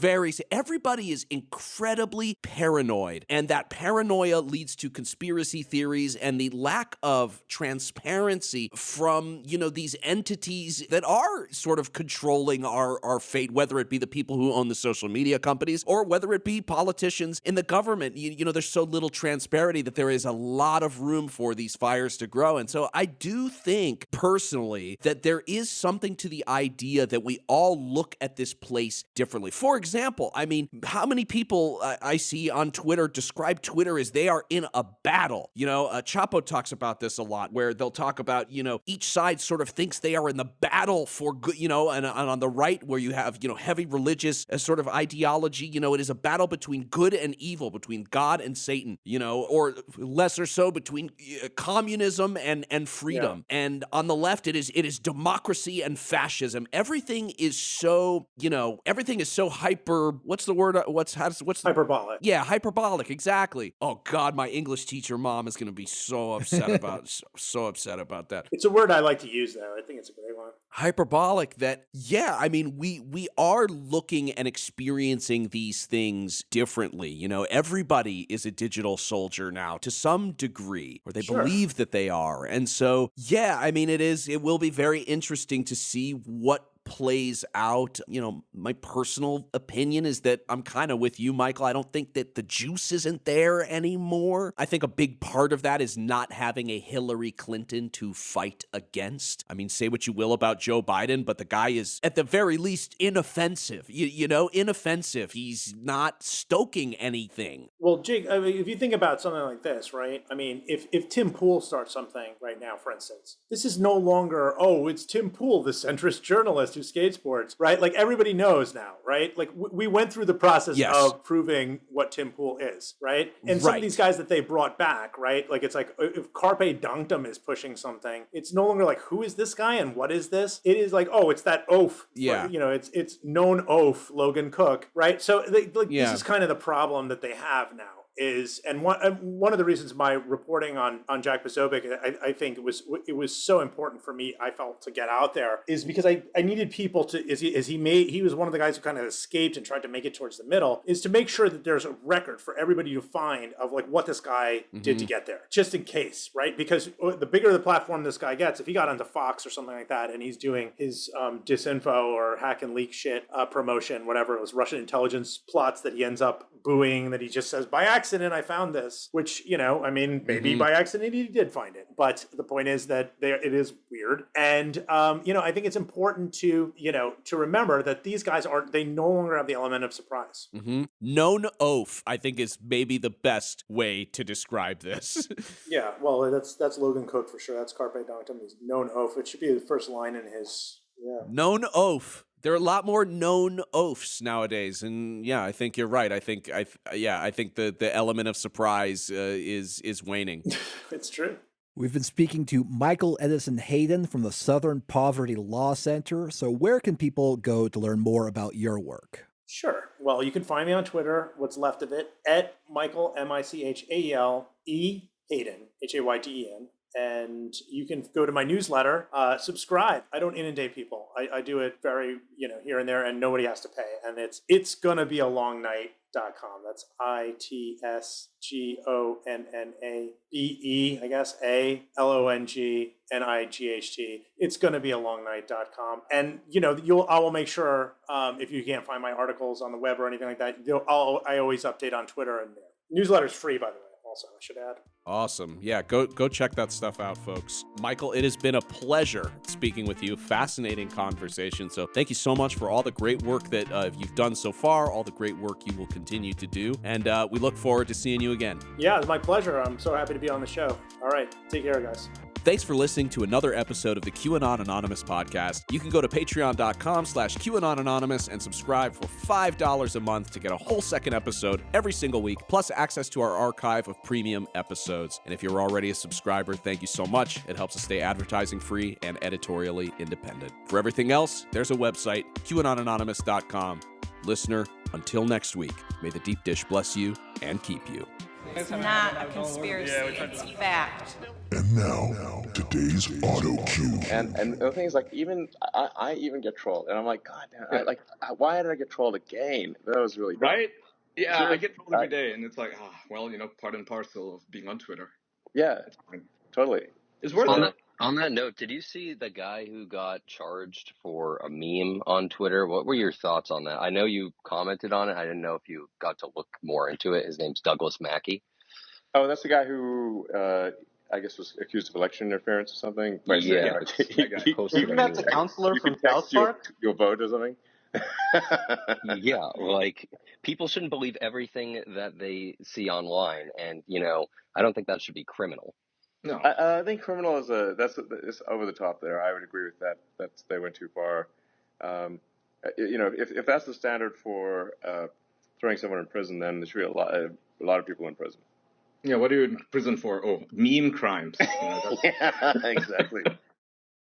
everybody is incredibly paranoid. And that paranoia leads to conspiracy theories and the lack of transparency from, these entities that are sort of controlling our fate, whether it be the people who own the social media companies or whether it be politicians in the government. There's so little transparency that there is a lot of room for these fires to grow. And so I do think personally that there is something to the idea that we all look at this place differently. For example, I mean, how many people I see on Twitter describe Twitter as they are in a battle? Chapo talks about this a lot, where they'll talk about, each side sort of thinks they are in the battle for good, and on the right, where you have, heavy religious sort of ideology, it is a battle between good and evil, between God and Satan, or lesser so between communism and freedom. Yeah. And on the left, it is democracy and fascism. Everything is so, hyper, what's the word? What's hyperbolic. Yeah, hyperbolic, exactly. Oh God, my English teacher mom is going to be so upset about that. It's a word I like to use though. I think it's a great one. Hyperbolic, that, yeah, I mean, we are looking and experiencing these things differently. Everybody is a digital soldier now to some degree, or they believe that they are. And so, yeah, I mean, it will be very interesting to see what plays out. My personal opinion is that I'm kind of with you, Michael. I don't think that the juice isn't there anymore. I think a big part of that is not having a Hillary Clinton to fight against. I mean, say what you will about Joe Biden, but the guy is at the very least inoffensive, inoffensive. He's not stoking anything. Well, Jake, I mean, if you think about something like this, right? I mean, if Tim Pool starts something right now, for instance, this is no longer, it's Tim Pool, the centrist journalist who skateboards, right? Like everybody knows now, right? Like we went through the process of proving what Tim Pool is, right? And some of these guys that they brought back, right? Like it's like if Carpe Dunctum is pushing something, it's no longer like, who is this guy and what is this? It is like, it's that oaf. Yeah. It's known oaf, Logan Cook, right? So this is kind of the problem that they have now. is, and one of the reasons my reporting on Jack Posobiec, I think it was so important for me, I felt, to get out there, is because I needed people to, he was one of the guys who kind of escaped and tried to make it towards the middle, is to make sure that there's a record for everybody to find of like what this guy did to get there, just in case, right? Because the bigger the platform this guy gets, if he got onto Fox or something like that and he's doing his disinfo or hack and leak shit promotion, whatever it was, Russian intelligence plots that he ends up booing, that he just says, by accident I found this, which, I mean, maybe by accident he did find it, but the point is that it is weird. And I think it's important to remember that these guys they no longer have the element of surprise. Known oaf, I think, is maybe the best way to describe this. Yeah, well, that's Logan Cook for sure. That's Carpe Diem. He's known oaf. It should be the first line in his. Yeah. Known oaf. There are a lot more known oafs nowadays, and yeah, I think you're right. I think the element of surprise is waning. It's true. We've been speaking to Michael Edison Hayden from the Southern Poverty Law Center. So where can people go to learn more about your work? Sure. Well, you can find me on Twitter, what's left of it, at Michael, Michael, Hayden, Hayden. And you can go to my newsletter, subscribe. I don't inundate people. I do it very, here and there, and nobody has to pay. And it's gonna be a long night.com. That's ITSGONNABE, I guess, ALONGNIGHT. It's gonna be a long night.com. And I will make sure, if you can't find my articles on the web or anything like that, I always update on Twitter, and newsletter's free, by the way. Also, I should add. Awesome. Yeah, go check that stuff out, folks. Michael, it has been a pleasure speaking with you. Fascinating conversation. So thank you so much for all the great work that you've done so far, all the great work you will continue to do. And we look forward to seeing you again. Yeah, it's my pleasure. I'm so happy to be on the show. All right. Take care, guys. Thanks for listening to another episode of the QAnon Anonymous podcast. You can go to patreon.com/QAnon Anonymous and subscribe for $5 a month to get a whole second episode every single week, plus access to our archive of premium episodes. And if you're already a subscriber, thank you so much. It helps us stay advertising free and editorially independent. For everything else, there's a website, QAnonAnonymous.com. Listener, until next week, may the deep dish bless you and keep you. It's not a conspiracy, it's fact. And now, today's auto cue. And the thing is, like, even I even get trolled, and I'm like, God damn, why did I get trolled again? That was really dumb. Right? Yeah, I get trolled every day, and it's like, part and parcel of being on Twitter. Yeah, totally. It's worth it. On that note, did you see the guy who got charged for a meme on Twitter? What were your thoughts on that? I know you commented on it. I didn't know if you got to look more into it. His name's Douglass Mackey. Oh, that's the guy who I guess was accused of election interference or something. Yeah. Even that's a counselor from South Park? Your vote or something? Yeah, like, people shouldn't believe everything that they see online, and, I don't think that should be criminal. No, I think criminal is it's over the top there. I would agree with that. They went too far. If that's the standard for throwing someone in prison, then there should be a lot of people in prison. Yeah, what are you in prison for? Oh, meme crimes. Yeah, exactly.